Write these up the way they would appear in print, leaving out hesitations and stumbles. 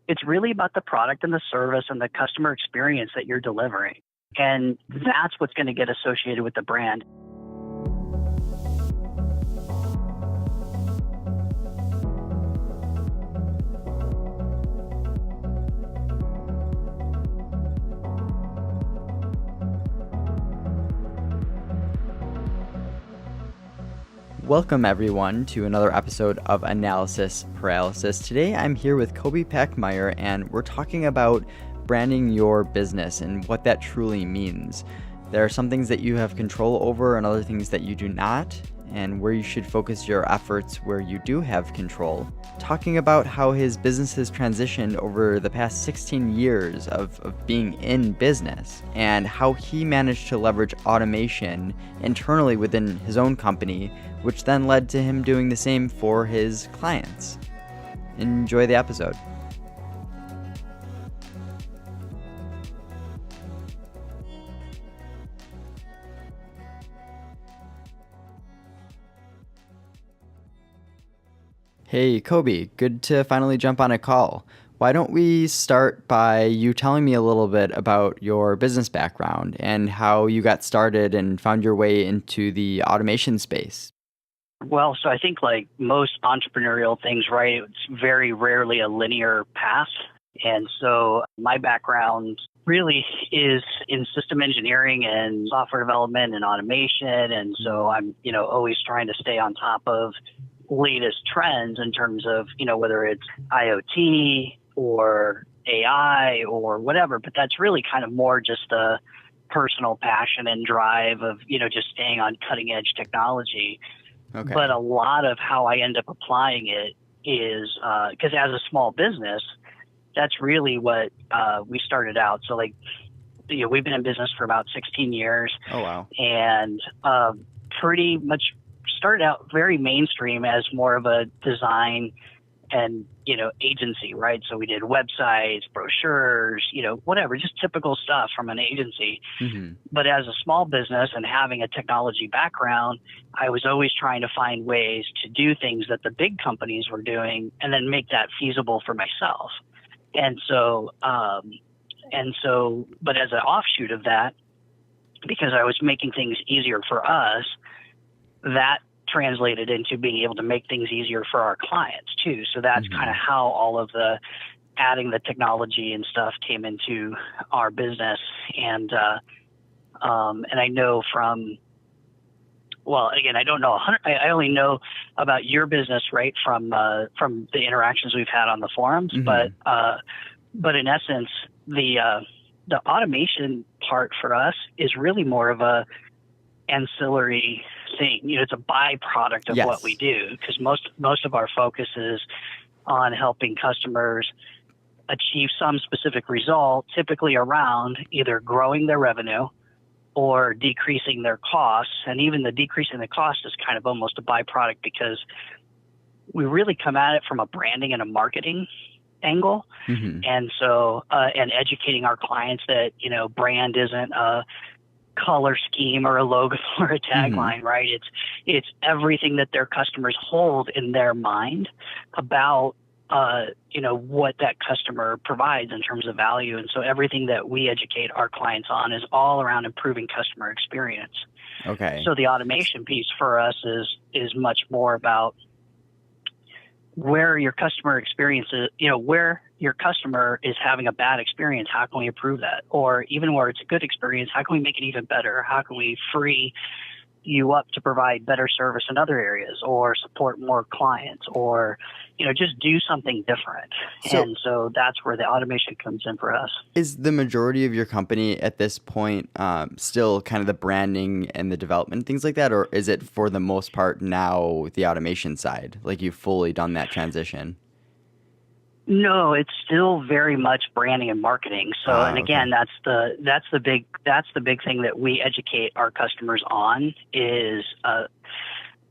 it's really about the product and the service and the customer experience that you're delivering. And that's what's going to get associated with the brand. Welcome everyone to another episode of Analysis Paralysis. Today I'm here with Coby Pachmayr and we're talking about branding your business and what that truly means. There are some things that you have control over and other things that you do not, and where you should focus your efforts where you do have control. Talking about how his business has transitioned over the past 16 years of being in business and how he managed to leverage automation internally within his own company, which then led to him doing the same for his clients. Enjoy the episode. Hey, Coby, good to finally jump on a call. Why don't we start by you telling me a little bit about your business background and how you got started and found your way into the automation space? Well, so I think like most entrepreneurial things, right, it's very rarely a linear path. And so my background really is in system engineering and software development and automation. And so I'm, always trying to stay on top of latest trends in terms of, whether it's IoT or AI or whatever, but that's really kind of more just the personal passion and drive of, just staying on cutting edge technology. Okay. But a lot of how I end up applying it is because as a small business, that's really what we started out. So we've been in business for about 16 years. Oh, wow. And pretty much started out very mainstream as more of a design and, agency, right? So we did websites, brochures, whatever, just typical stuff from an agency. Mm-hmm. But as a small business and having a technology background, I was always trying to find ways to do things that the big companies were doing and then make that feasible for myself. And so, but as an offshoot of that, because I was making things easier for us, that translated into being able to make things easier for our clients too. So that's kind of how all of the adding the technology and stuff came into our business. And I know I don't know. I only know about your business, right, from the interactions we've had on the forums. Mm-hmm. But in essence, the automation part for us is really more of a ancillary thing. It's a byproduct of what we do, because most of our focus is on helping customers achieve some specific result, typically around either growing their revenue or decreasing their costs. And even the decreasing the cost is kind of almost a byproduct, because we really come at it from a branding and a marketing angle. Mm-hmm. And so, and educating our clients that, brand isn't a color scheme or a logo or a tagline, right? It's everything that their customers hold in their mind about, what that customer provides in terms of value. And so everything that we educate our clients on is all around improving customer experience. Okay. So the automation piece for us is much more about where your customer experience is, where your customer is having a bad experience, how can we improve that? Or even where it's a good experience, how can we make it even better? How can we free you up to provide better service in other areas, or support more clients, or, just do something different? And so that's where the automation comes in for us. Is the majority of your company at this point still kind of the branding and the development, things like that? Or is it for the most part now the automation side? Like you've fully done that transition? No, it's still very much branding and marketing. So, and again, that's the big thing that we educate our customers on is,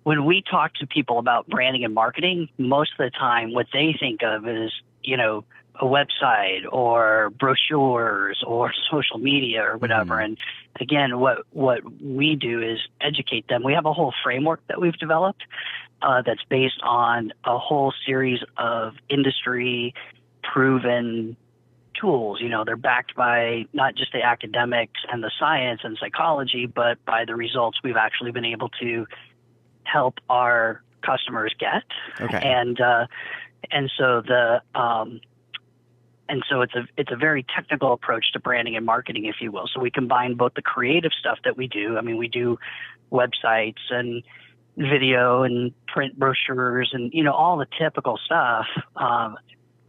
when we talk to people about branding and marketing, most of the time what they think of is, a website or brochures or social media or whatever. And again, what we do is educate them. We have a whole framework that we've developed that's based on a whole series of industry proven tools. They're backed by not just the academics and the science and psychology, but by the results we've actually been able to help our customers get. Okay. And so it's a very technical approach to branding and marketing, if you will. So we combine both the creative stuff that we do. I mean, we do websites and video and print brochures and, all the typical stuff.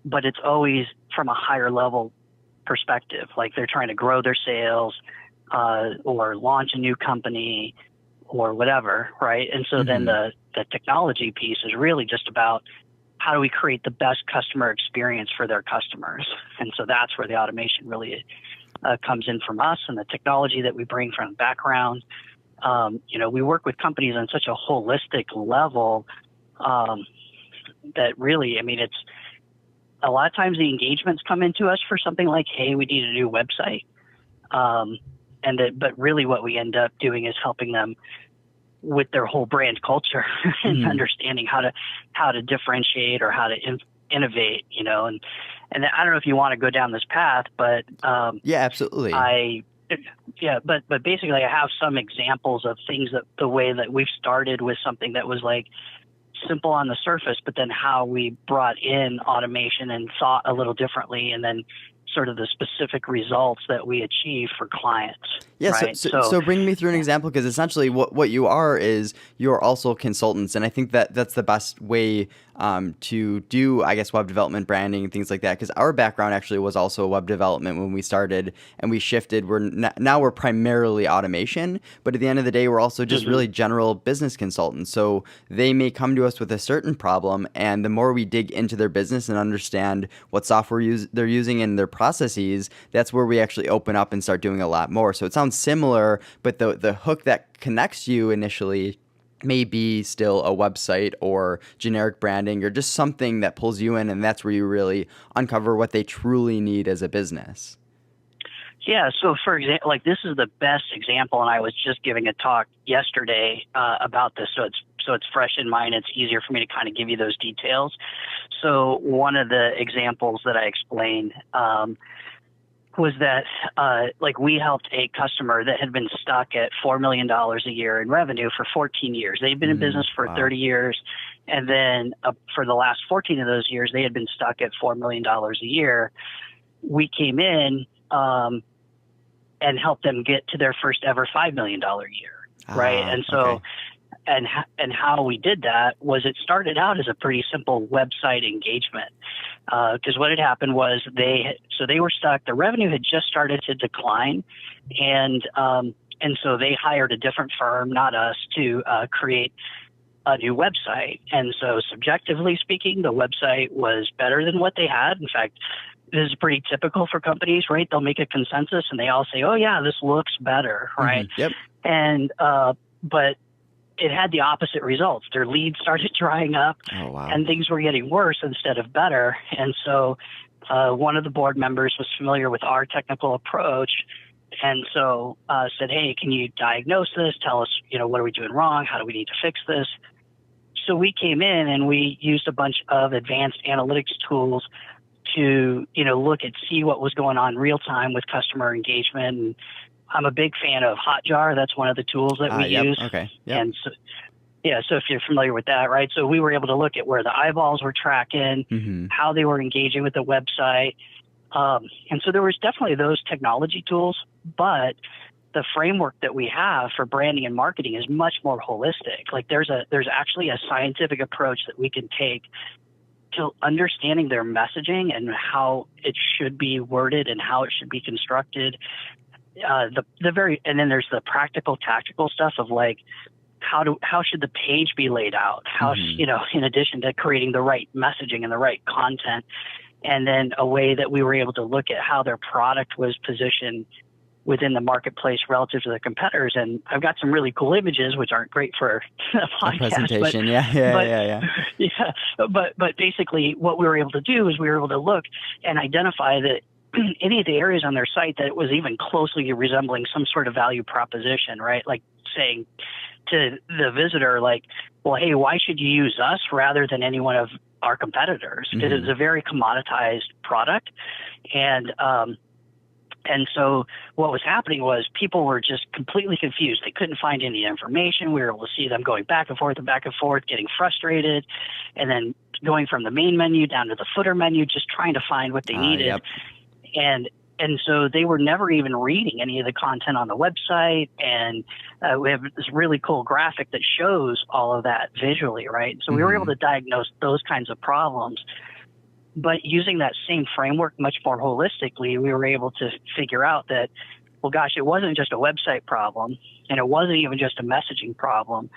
But it's always from a higher level perspective. Like they're trying to grow their sales, or launch a new company or whatever. Right. And so then the technology piece is really just about how do we create the best customer experience for their customers? And so that's where the automation really comes in from us, and the technology that we bring from the background. We work with companies on such a holistic level that really, I mean, it's a lot of times the engagements come into us for something like, hey, we need a new website. But really what we end up doing is helping them with their whole brand culture and understanding how to differentiate or how to innovate, and I don't know if you want to go down this path, but yeah, absolutely. But basically I have some examples of things that the way that we've started with something that was like simple on the surface, but then how we brought in automation and thought a little differently, and then sort of the specific results that we achieve for clients. Yeah, right? So bring me through an example, because essentially what you are is you're also consultants, and I think that's the best way to do, I guess, web development, branding, and things like that, because our background actually was also web development when we started, and we shifted. Now we're primarily automation, but at the end of the day, we're also just really general business consultants. So they may come to us with a certain problem, and the more we dig into their business and understand what software they're using in their processes, that's where we actually open up and start doing a lot more. So it sounds similar, but the hook that connects you initially may be still a website or generic branding or just something that pulls you in, and that's where you really uncover what they truly need as a business. Yeah, so for example, like this is the best example, and I was just giving a talk yesterday about this, so it's fresh in mind. It's easier for me to kind of give you those details. So one of the examples that I explained was that like we helped a customer that had been stuck at $4 million a year in revenue for 14 years. They'd been in business for 30 years. And then for the last 14 of those years, they had been stuck at $4 million a year. We came in and helped them get to their first ever $5 million a year. Right. And so, okay. And how we did that was it started out as a pretty simple website engagement. Because what had happened was they were stuck. The revenue had just started to decline, and so they hired a different firm, not us, to create a new website. And so, subjectively speaking, the website was better than what they had. In fact, this is pretty typical for companies, right? They'll make a consensus, and they all say, "Oh yeah, this looks better," right? Yep. And but it had the opposite results. Their leads started drying up, and things were getting worse instead of better. And so one of the board members was familiar with our technical approach, and so said, hey, can you diagnose this? Tell us, what are we doing wrong? How do we need to fix this? So we came in and we used a bunch of advanced analytics tools to, look and see what was going on real time with customer engagement. And I'm a big fan of Hotjar. That's one of the tools that we use. Okay. Yep. And so if you're familiar with that, right? So we were able to look at where the eyeballs were tracking, how they were engaging with the website. And so there was definitely those technology tools, but the framework that we have for branding and marketing is much more holistic. Like there's actually a scientific approach that we can take to understanding their messaging and how it should be worded and how it should be constructed. And then there's the practical, tactical stuff of like, how should the page be laid out? How, in addition to creating the right messaging and the right content, and then a way that we were able to look at how their product was positioned within the marketplace relative to the competitors. And I've got some really cool images, which aren't great for a podcast. Presentation. But basically what we were able to do is we were able to look and identify that any of the areas on their site that was even closely resembling some sort of value proposition, right? Like saying to the visitor, like, well, hey, why should you use us rather than any one of our competitors because it's a very commoditized product. And so what was happening was people were just completely confused. They couldn't find any information. We were able to see them going back and forth, getting frustrated, and then going from the main menu down to the footer menu, just trying to find what they needed. Yep. And so they were never even reading any of the content on the website. And we have this really cool graphic that shows all of that visually, right? So we were able to diagnose those kinds of problems. But using that same framework much more holistically, we were able to figure out that, well, gosh, it wasn't just a website problem, and it wasn't even just a messaging problem.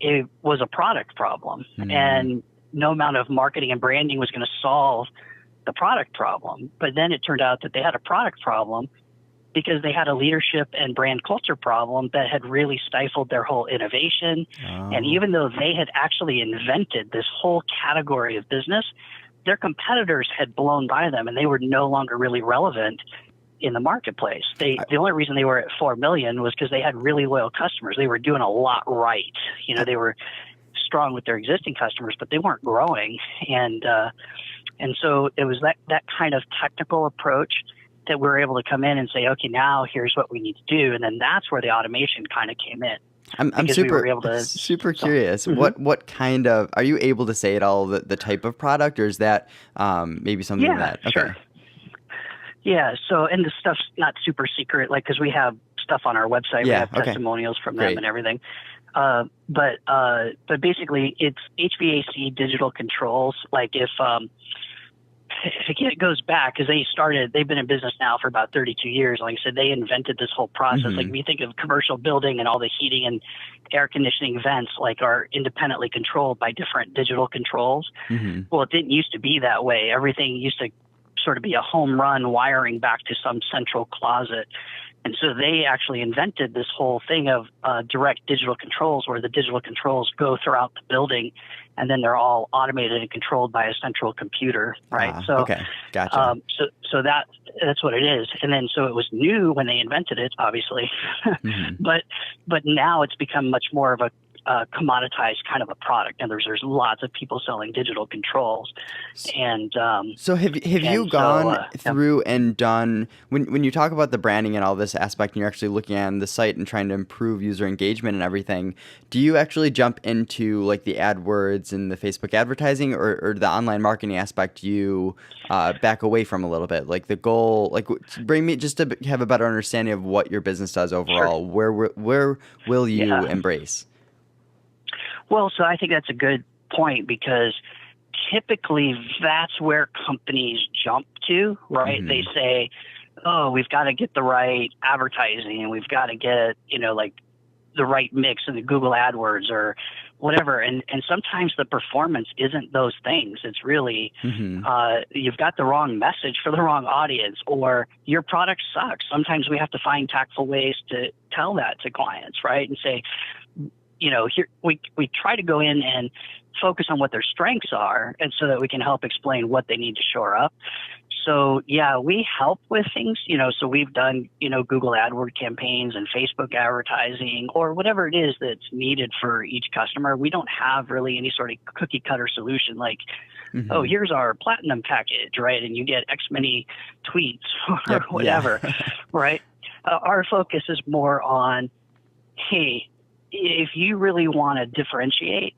It was a product problem. And no amount of marketing and branding was going to solve the product problem. But then it turned out that they had a product problem because they had a leadership and brand culture problem that had really stifled their whole innovation. And even though they had actually invented this whole category of business, their competitors had blown by them and they were no longer really relevant in the marketplace. The only reason they were at 4 million was because they had really loyal customers. They were doing a lot right. You know, they were strong with their existing customers, but they weren't growing. And so it was that kind of technical approach that we were able to come in and say, okay, now here's what we need to do. And then that's where the automation kind of came in. I'm super curious. What kind of, are you able to say at all the type of product, or is that maybe something that? Okay. Sure. Yeah. So, and the stuff's not super secret, like, cause we have stuff on our website. We have testimonials from them and everything. But basically it's HVAC digital controls. Like if it goes back, because they've been in business now for about 32 years. Like I said, they invented this whole process. Like if you think of commercial building and all the heating and air conditioning vents, like, are independently controlled by different digital controls. Well, it didn't used to be that way. Everything used to sort of be a home run wiring back to some central closet. And so they actually invented this whole thing of direct digital controls, where the digital controls go throughout the building, and then they're all automated and controlled by a central computer, right? Okay, gotcha. So that's what it is. And then so it was new when they invented it, obviously, but now it's become much more of a commoditized kind of a product, and there's lots of people selling digital controls. And so have you gone through and done, when you talk about the branding and all this aspect, and you're actually looking at the site and trying to improve user engagement and everything, do you actually jump into like the AdWords and the Facebook advertising, or the online marketing aspect you back away from a little bit? Like the goal, like bring me just to have a better understanding of what your business does overall. Sure. Where will you embrace? Well, so I think that's a good point, because typically that's where companies jump to, right? They say, oh, we've got to get the right advertising, and we've got to get, like the right mix in the Google AdWords or whatever. And sometimes the performance isn't those things. It's really, you've got the wrong message for the wrong audience, or your product sucks. Sometimes we have to find tactful ways to tell that to clients, right? And say, here we try to go in and focus on what their strengths are, and so that we can help explain what they need to shore up. So yeah, we help with things, so we've done, Google AdWords campaigns and Facebook advertising, or whatever it is that's needed for each customer. We don't have really any sort of cookie cutter solution like, oh, here's our platinum package, right? And you get X many tweets or whatever, right? Our focus is more on, hey, if you really want to differentiate,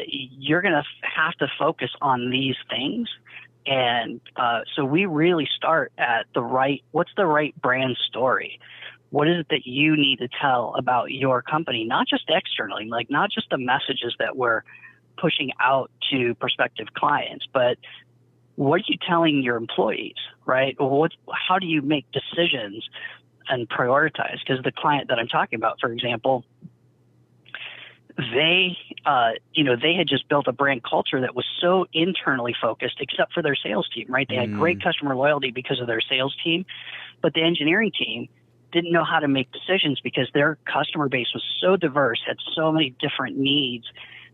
you're going to have to focus on these things. And so we really start at what's the right brand story? What is it that you need to tell about your company, not just externally, like not just the messages that we're pushing out to prospective clients, but what are you telling your employees, right? How do you make decisions and prioritize? Because the client that I'm talking about, for example, they had just built a brand culture that was so internally focused, except for their sales team, right? They had great customer loyalty because of their sales team, but the engineering team didn't know how to make decisions because their customer base was so diverse, had so many different needs.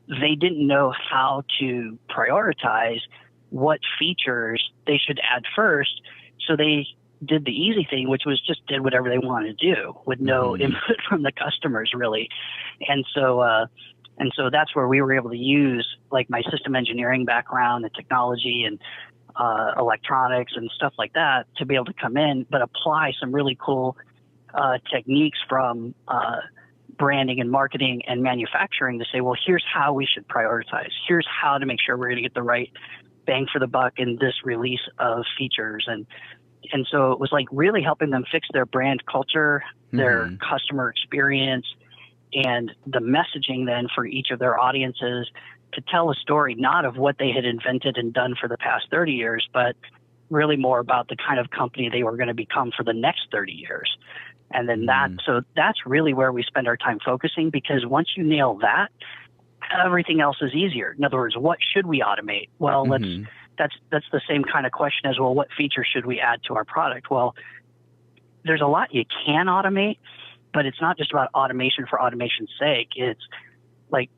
They didn't know how to prioritize what features they should add first. So they did the easy thing, which was just did whatever they wanted to do with no input from the customers, really. And so And so that's where we were able to use like my system engineering background and technology and electronics and stuff like that to be able to come in, but apply some really cool techniques from branding and marketing and manufacturing to say, well, here's how we should prioritize. Here's how to make sure we're going to get the right bang for the buck in this release of features. And so it was like really helping them fix their brand culture, their customer experience, and the messaging then for each of their audiences to tell a story, not of what they had invented and done for the past 30 years, but really more about the kind of company they were going to become for the next 30 years. And then so that's really where we spend our time focusing, because once you nail that, everything else is easier. In other words, what should we automate? Well, that's the same kind of question as, well, what feature should we add to our product? Well, there's a lot you can automate, but it's not just about automation for automation's sake. It's like,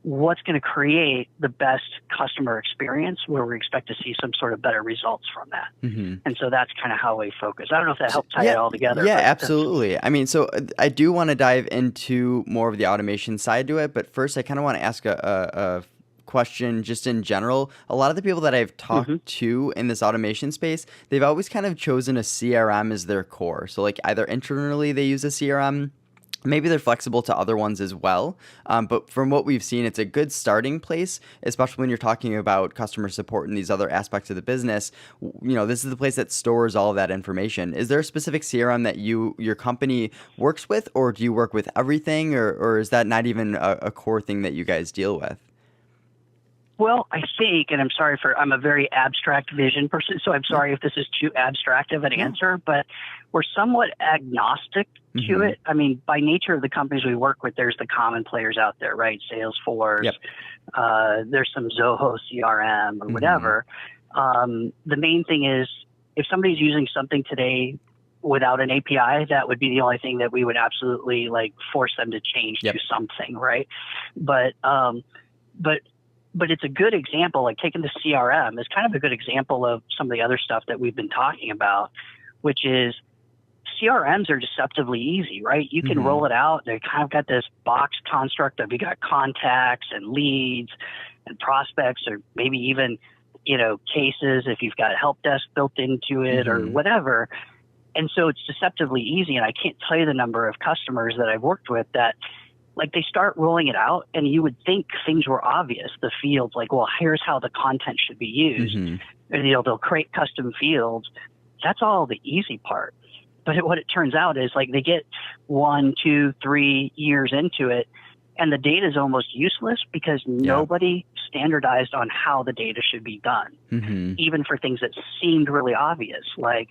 what's going to create the best customer experience where we expect to see some sort of better results from that. And so that's kind of how we focus. I don't know if that helped tie it all together. Yeah, absolutely. I mean, so I do want to dive into more of the automation side to it, but first I kind of want to ask a question just in general. A lot of the people that I've talked to in this automation space, they've always kind of chosen a CRM as their core. So like either internally they use a CRM, maybe they're flexible to other ones as well. But from what we've seen, it's a good starting place, especially when you're talking about customer support and these other aspects of the business. This is the place that stores all of that information. Is there a specific CRM that your company works with, or do you work with everything, or is that not even a core thing that you guys deal with? Well, I think, and I'm a very abstract vision person, so I'm sorry if this is too abstract of an answer, but we're somewhat agnostic to it. I mean, by nature of the companies we work with, there's the common players out there, right? Salesforce, there's some Zoho CRM or whatever. The main thing is, if somebody's using something today without an API, that would be the only thing that we would absolutely force them to change to something, right? But it's a good example, like taking the CRM is kind of a good example of some of the other stuff that we've been talking about, which is CRMs are deceptively easy, right? You can roll it out. They kind of got this box construct of you got contacts and leads and prospects, or maybe even, cases if you've got a help desk built into it or whatever. And so it's deceptively easy. And I can't tell you the number of customers that I've worked with that they start rolling it out and you would think things were obvious. The fields, well, here's how the content should be used. And, they'll create custom fields. That's all the easy part. But what it turns out is they get 1, 2, 3 years into it and the data is almost useless because nobody standardized on how the data should be done. Even for things that seemed really obvious. Well,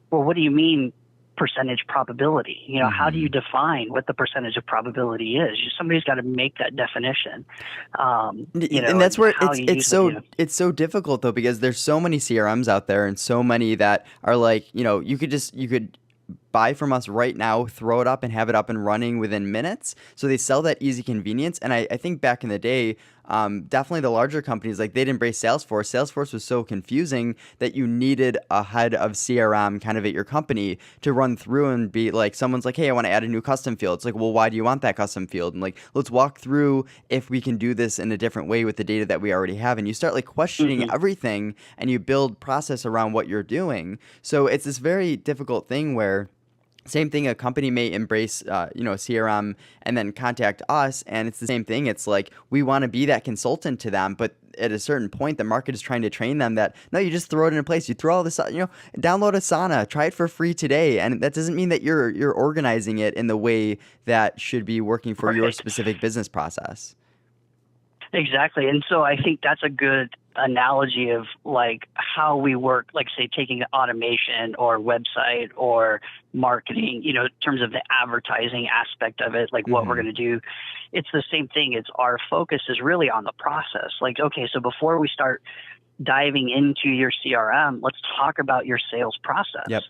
what do you mean percentage probability? How do you define what the percentage of probability is? Somebody's got to make that definition. And that's where it's so difficult though, because there's so many CRMs out there and so many that are you could buy from us right now, throw it up and have it up and running within minutes. So they sell that easy convenience. And I think back in the day, definitely the larger companies, they'd embrace Salesforce. Salesforce was so confusing that you needed a head of CRM kind of at your company to run through and be someone's hey, I want to add a new custom field. It's well, why do you want that custom field? And let's walk through if we can do this in a different way with the data that we already have. And you start questioning everything and you build process around what you're doing. So it's this very difficult thing where same thing, a company may embrace, CRM and then contact us, and it's the same thing. It's we want to be that consultant to them, but at a certain point, the market is trying to train them that, no, you just throw it in place. You throw all this, download Asana, try it for free today. And that doesn't mean that you're organizing it in the way that should be working for your specific business process. Exactly. And so I think that's a good analogy of how we work, say taking automation or website or marketing, in terms of the advertising aspect of it, what we're going to do. It's the same thing. It's our focus is really on the process. Okay, so before we start diving into your CRM, let's talk about your sales process.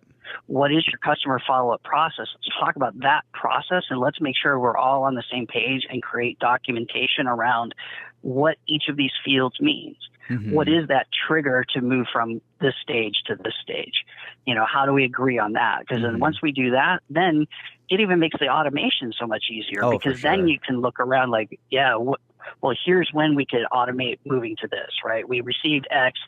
What is your customer follow-up process? Let's talk about that process and let's make sure we're all on the same page and create documentation around what each of these fields means. What is that trigger to move from this stage to this stage? How do we agree on that? Because then once we do that, then it even makes the automation so much easier because then you can look around well, here's when we could automate moving to this, right? We received X.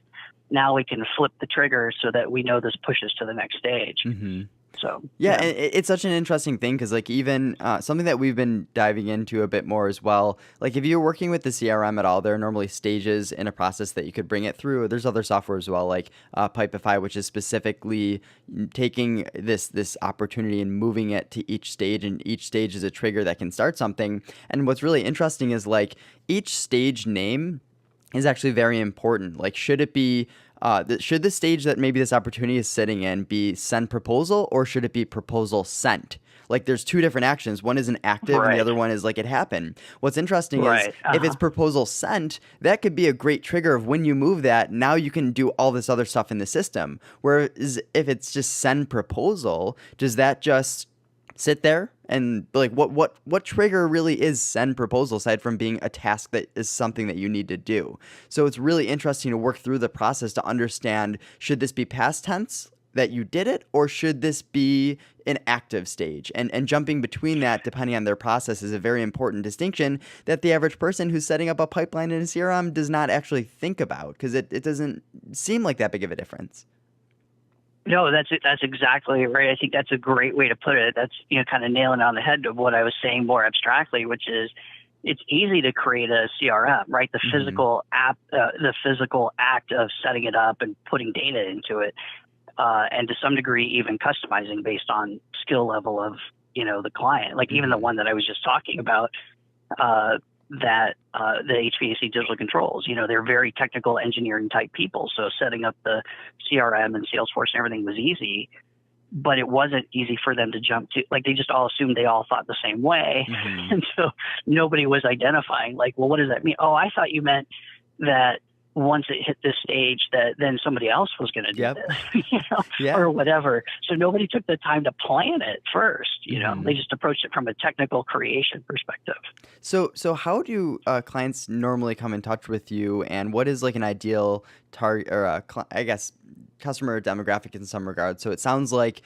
Now we can flip the trigger so that we know this pushes to the next stage. Mm-hmm. So, Yeah, and it's such an interesting thing because, like, even something that we've been diving into a bit more as well. Like, if you're working with the CRM at all, there are normally stages in a process that you could bring it through. There's other software as well, like Pipefy, which is specifically taking this opportunity and moving it to each stage, and each stage is a trigger that can start something. And what's really interesting is, like, each stage name is actually very important. Like, should it be should the stage that maybe this opportunity is sitting in be send proposal, or should it be proposal sent? Like, there's two different actions. One is an active and the right, other one is like it happened. What's interesting is right. if it's Uh-huh. proposal sent, that could be a great trigger of when you move that, now you can do all this other stuff in the system. Whereas if it's just send proposal, does that just sit there? And like, what trigger really is send proposal aside from being a task that is something that you need to do? So it's really interesting to work through the process to understand, should this be past tense that you did it, or should this be an active stage? And jumping between that depending on their process is a very important distinction that the average person who's setting up a pipeline in a CRM does not actually think about, because it doesn't seem like that big of a difference. No, that's it. That's exactly right. I think that's a great way to put it. That's, kind of nailing on the head of what I was saying more abstractly, which is it's easy to create a CRM, right? The Mm-hmm. physical act of setting it up and putting data into it, and to some degree even customizing based on skill level of the client. Like even the Mm-hmm. one that I was just talking about, the HVAC digital controls, they're very technical engineering type people. So setting up the CRM and Salesforce and everything was easy, but it wasn't easy for them to jump to. Like, they just all assumed they all thought the same way. Mm-hmm. And so nobody was identifying, like, well, what does that mean? Oh, I thought you meant that once it hit this stage that then somebody else was going to do Yep. this, Yeah. or whatever. So nobody took the time to plan it first, Mm-hmm. they just approached it from a technical creation perspective. So how do clients normally come in touch with you, and what is like an ideal target, or I guess customer demographic in some regards? So it sounds like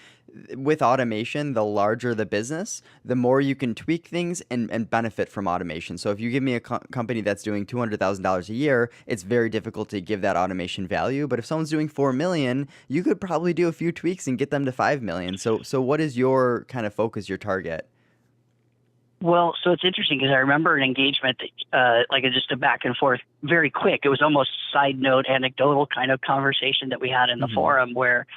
with automation, the larger the business, the more you can tweak things and benefit from automation. So if you give me a company that's doing $200,000 a year, it's very difficult to give that automation value. But if someone's doing 4 million, you could probably do a few tweaks and get them to 5 million. So what is your kind of focus, your target? Well, so it's interesting because I remember an engagement, just a back and forth, very quick. It was almost side note, anecdotal kind of conversation that we had in the Mm-hmm. forum where,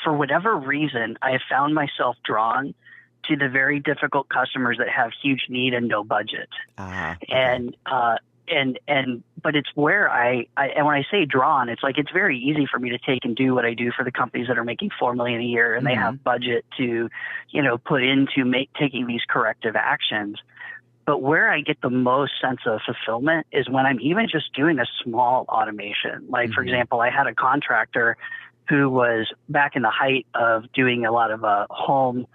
for whatever reason, I found myself drawn to the very difficult customers that have huge need and no budget. Ah, okay. But it's where and when I say drawn, it's like, it's very easy for me to take and do what I do for the companies that are making 4 million a year and they Mm-hmm. have budget to, put into taking these corrective actions. But where I get the most sense of fulfillment is when I'm even just doing a small automation. Like, for Mm-hmm. example, I had a contractor who was back in the height of doing a lot of home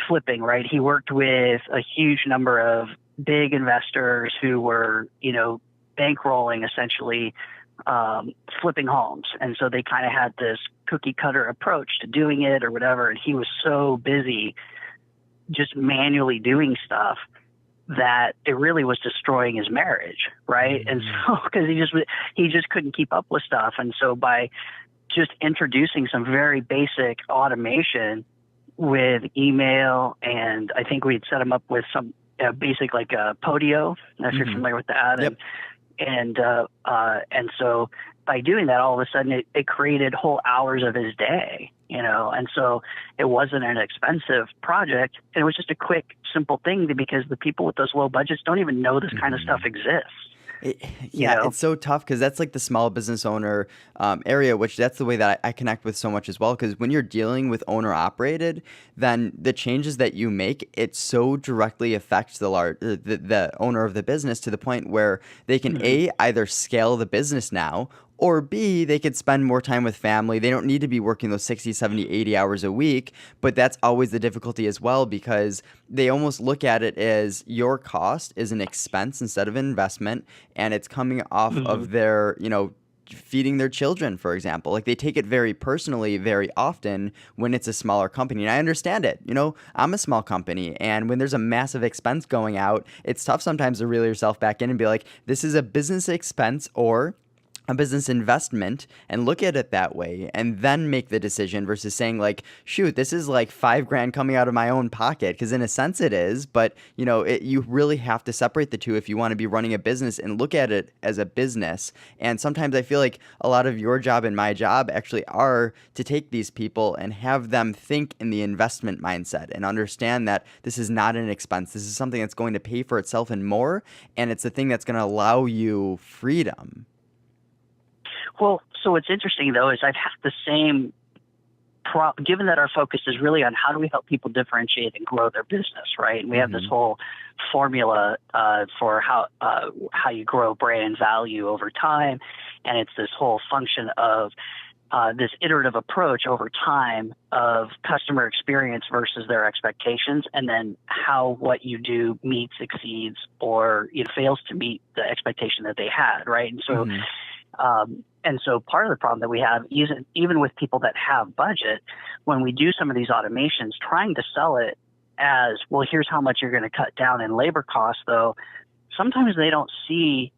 flipping, right? He worked with a huge number of big investors who were, bankrolling essentially flipping homes. And so they kind of had this cookie cutter approach to doing it or whatever. And he was so busy just manually doing stuff that it really was destroying his marriage, right? Mm-hmm. And so because he just couldn't keep up with stuff. And so by just introducing some very basic automation with email, and I think we'd set him up with some basic like Podio, if you're Mm-hmm. familiar with that. Yep. And so by doing that, all of a sudden it created whole hours of his day, and so it wasn't an expensive project. And it was just a quick, simple thing because the people with those low budgets don't even know this kind of stuff exists. It's so tough because that's like the small business owner area, which that's the way that I connect with so much as well. Because when you're dealing with owner operated, then the changes that you make, it so directly affects the owner of the business to the point where they can A, either scale the business now, or B, they could spend more time with family. They don't need to be working those 60, 70, 80 hours a week. But that's always the difficulty as well, because they almost look at it as your cost is an expense instead of an investment. And it's coming off of their, feeding their children, for example. Like, they take it very personally very often when it's a smaller company. And I understand it. I'm a small company, and when there's a massive expense going out, it's tough sometimes to reel yourself back in and be like, this is a business expense or a business investment, and look at it that way, and then make the decision versus saying like, shoot, this is like $5,000 coming out of my own pocket, because in a sense it is, but you really have to separate the two if you want to be running a business and look at it as a business. And sometimes I feel like a lot of your job and my job actually are to take these people and have them think in the investment mindset and understand that this is not an expense. This is something that's going to pay for itself and more, and it's a thing that's going to allow you freedom. Well, so what's interesting, though, is I've had the same given that our focus is really on how do we help people differentiate and grow their business, right? And we have this whole formula for how you grow brand value over time, and it's this whole function of this iterative approach over time of customer experience versus their expectations, and then how what you do meets, exceeds, or fails to meet the expectation that they had, right? And so. And so part of the problem that we have, even with people that have budget, when we do some of these automations, trying to sell it as, well, here's how much you're going to cut down in labor costs, though, sometimes they don't see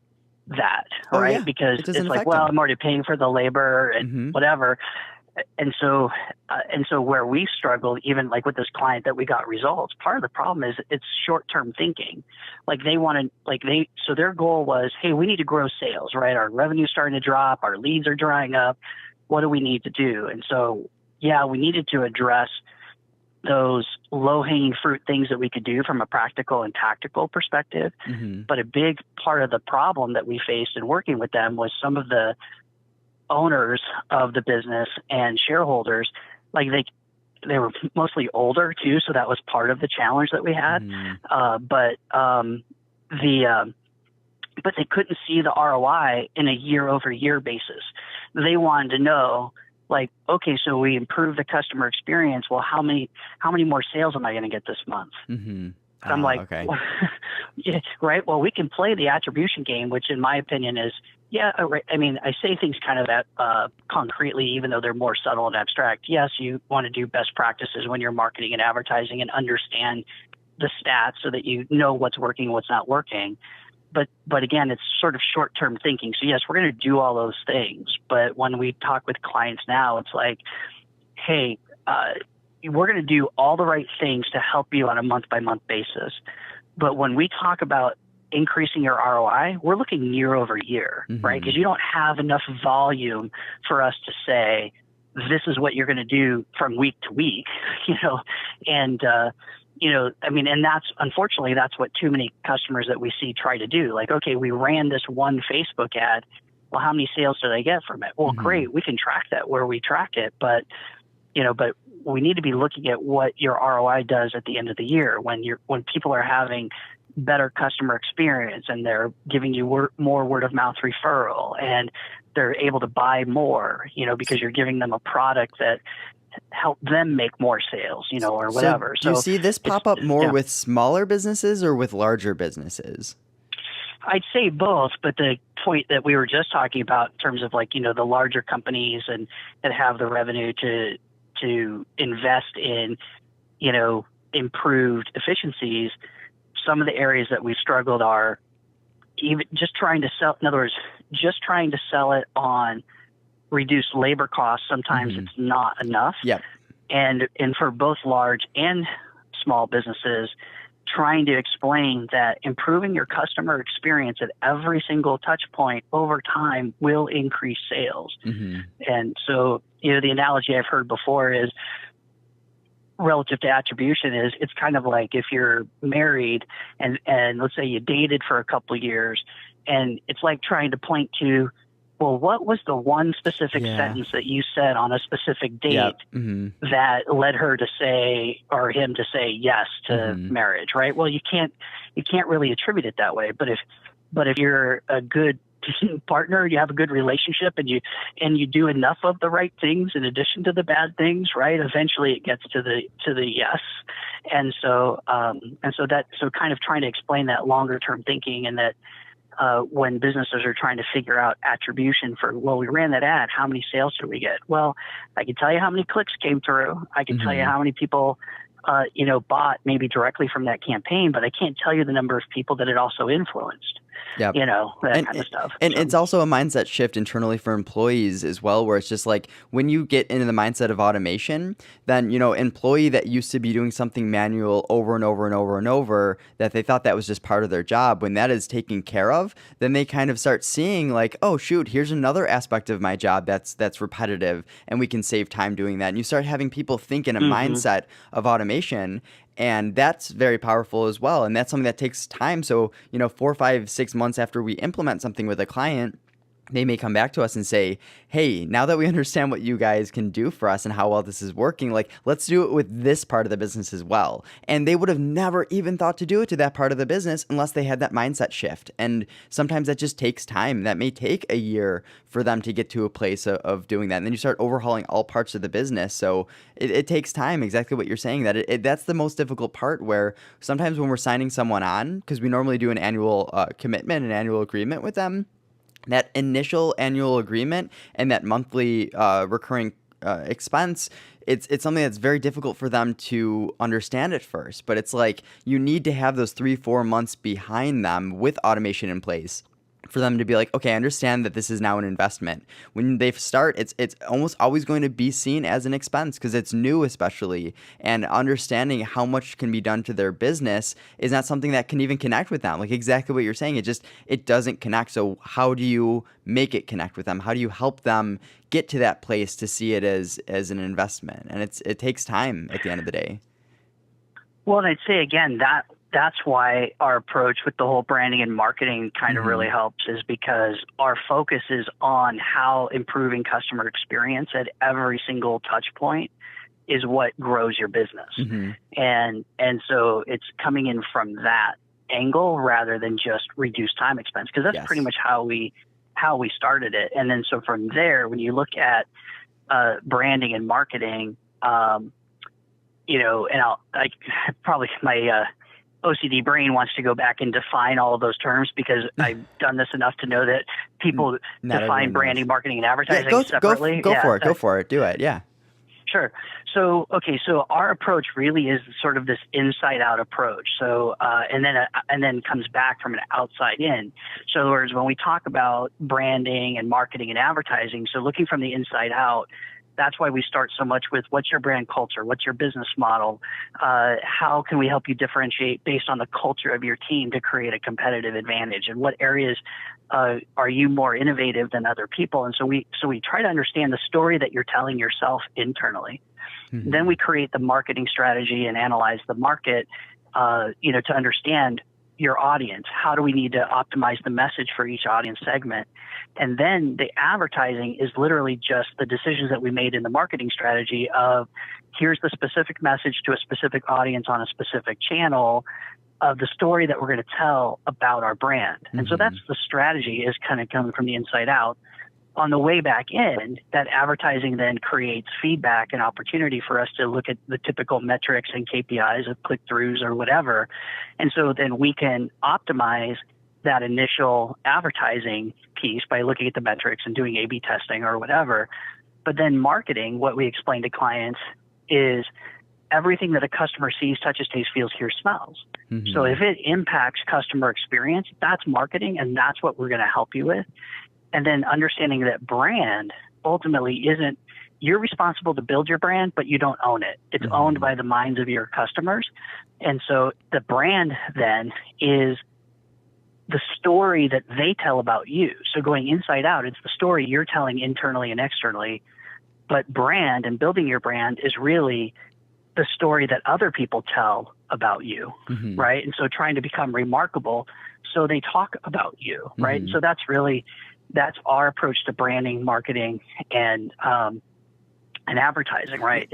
that, right? Yeah. Because it's like, well, I'm already paying for the labor and whatever. And so where we struggled, even like with this client that we got results, part of the problem is it's short-term thinking. Like so their goal was, hey, we need to grow sales, right? Our revenue's starting to drop, our leads are drying up. What do we need to do? And so, yeah, we needed to address those low-hanging fruit things that we could do from a practical and tactical perspective. But a big part of the problem that we faced in working with them was some of the owners of the business and shareholders, like they were mostly older too, so that was part of the challenge that we had. But they couldn't see the ROI in a year-over-year basis. They wanted to know, like, okay, so we improved the customer experience. Well, how many more sales am I going to get this month? I'm like, okay. Yeah, right. Well, we can play the attribution game, which in my opinion is, yeah, right. I mean, I say things kind of that concretely, even though they're more subtle and abstract. Yes, you want to do best practices when you're marketing and advertising and understand the stats so that you know what's working and what's not working. But again, it's sort of short-term thinking. So yes, we're going to do all those things. But when we talk with clients now, it's like, hey, we're going to do all the right things to help you on a month-by-month basis. But when we talk about increasing your ROI, we're looking year over year, right? Because you don't have enough volume for us to say, this is what you're going to do from week to week, and, I mean, and unfortunately, that's what too many customers that we see try to do. Like, okay, we ran this one Facebook ad. Well, how many sales did I get from it? Well, great. We can track that where we track it, but we need to be looking at what your ROI does at the end of the year when people are having better customer experience and they're giving you more word of mouth referral and they're able to buy more, because you're giving them a product that help them make more sales, or whatever. So do you see this pop up more with smaller businesses or with larger businesses? I'd say both, but the point that we were just talking about in terms of like, the larger companies and that have the revenue to invest in, improved efficiencies, some of the areas that we've struggled are even just trying to sell. In other words, just trying to sell it on reduced labor costs. Sometimes it's not enough. Yep. And for both large and small businesses, trying to explain that improving your customer experience at every single touch point over time will increase sales. And so, the analogy I've heard before is relative to attribution is it's kind of like if you're married and let's say you dated for a couple of years, and it's like trying to point to, well, what was the one specific sentence that you said on a specific date that led her to say or him to say yes to marriage, right? Well, you can't really attribute it that way. But if you're a good partner, you have a good relationship, and you do enough of the right things in addition to the bad things, right? Eventually, it gets to the yes, and so kind of trying to explain that longer term thinking, and that when businesses are trying to figure out attribution for, well, we ran that ad, how many sales did we get? Well, I can tell you how many clicks came through. I can tell you how many people, bought maybe directly from that campaign, but I can't tell you the number of people that it also influenced. Yep. That kind of stuff. And it's also a mindset shift internally for employees as well, where it's just like when you get into the mindset of automation, then, employee that used to be doing something manual over and over and over and over, that they thought that was just part of their job, when that is taken care of, then they kind of start seeing like, oh, shoot, here's another aspect of my job that's repetitive and we can save time doing that. And you start having people think in a mindset of automation. And that's very powerful as well. And that's something that takes time. So, 4, 5, 6 months after we implement something with a client, they may come back to us and say, hey, now that we understand what you guys can do for us and how well this is working, like, let's do it with this part of the business as well. And they would have never even thought to do it to that part of the business unless they had that mindset shift. And sometimes that just takes time. That may take a year for them to get to a place of doing that. And then you start overhauling all parts of the business. So it takes time, exactly what you're saying, that's the most difficult part, where sometimes when we're signing someone on, because we normally do an annual commitment, an annual agreement with them, that initial annual agreement and that monthly recurring expense, it's something that's very difficult for them to understand at first. But it's like you need to have those 3-4 months behind them with automation in place for them to be like, okay, I understand that this is now an investment. When they start, it's almost always going to be seen as an expense because it's new, especially, and understanding how much can be done to their business is not something that can even connect with them. Like exactly what you're saying, it doesn't connect. So how do you make it connect with them? How do you help them get to that place to see it as an investment? And it takes time at the end of the day. Well, and I'd say again that's why our approach with the whole branding and marketing kind of really helps, is because our focus is on how improving customer experience at every single touch point is what grows your business. And so it's coming in from that angle rather than just reduce time expense, because that's pretty much how we started it. And then so from there, when you look at branding and marketing, and my OCD brain wants to go back and define all of those terms, because I've done this enough to know that people define branding, marketing, and advertising separately. Go for it. Do it. Yeah. Sure. So our approach really is sort of this inside out approach. So, and then comes back from an outside in. So in other words, when we talk about branding and marketing and advertising, so looking from the inside out, that's why we start so much with what's your brand culture, what's your business model, how can we help you differentiate based on the culture of your team to create a competitive advantage, and what areas are you more innovative than other people. And so we try to understand the story that you're telling yourself internally. Then we create the marketing strategy and analyze the market, to understand your audience. How do we need to optimize the message for each audience segment? And then the advertising is literally just the decisions that we made in the marketing strategy of, here's the specific message to a specific audience on a specific channel of the story that we're going to tell about our brand. And so that's the strategy, is kind of coming from the inside out. On the way back in, that advertising then creates feedback and opportunity for us to look at the typical metrics and KPIs of click-throughs or whatever. And so then we can optimize that initial advertising piece by looking at the metrics and doing A/B testing or whatever. But then marketing, what we explain to clients is everything that a customer sees, touches, tastes, feels, hears, smells. So if it impacts customer experience, that's marketing, and that's what we're going to help you with. And then understanding that brand ultimately isn't, you're responsible to build your brand, but you don't own it. It's owned by the minds of your customers. And so the brand then is the story that they tell about you. So going inside out, it's the story you're telling internally and externally. But brand and building your brand is really the story that other people tell about you, right? And so trying to become remarkable so they talk about you, right? So that's our approach to branding, marketing, and advertising, right?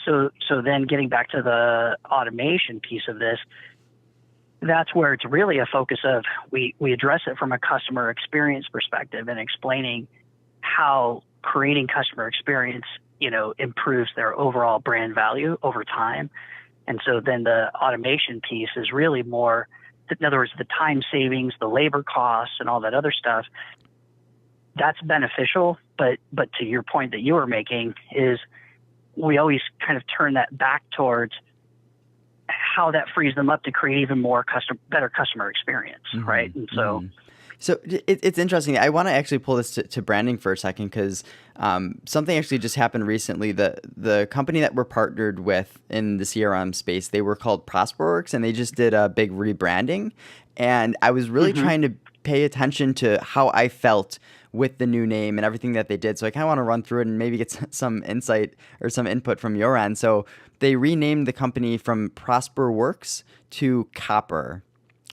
So then getting back to the automation piece of this, that's where it's really a focus of, we address it from a customer experience perspective and explaining how creating customer experience, improves their overall brand value over time. And so then the automation piece is really more in other words, the time savings, the labor costs, and all that other stuff, that's beneficial. But to your point that you were making is we always kind of turn that back towards how that frees them up to create even more better customer experience, right? And so, So it's interesting. I want to actually pull this to branding for a second because something actually just happened recently. The company that we're partnered with in the CRM space, they were called Prosperworks, and they just did a big rebranding. And I was really trying to pay attention to how I felt with the new name and everything that they did. So I kind of want to run through it and maybe get some insight or some input from your end. So they renamed the company from Prosperworks to Copper.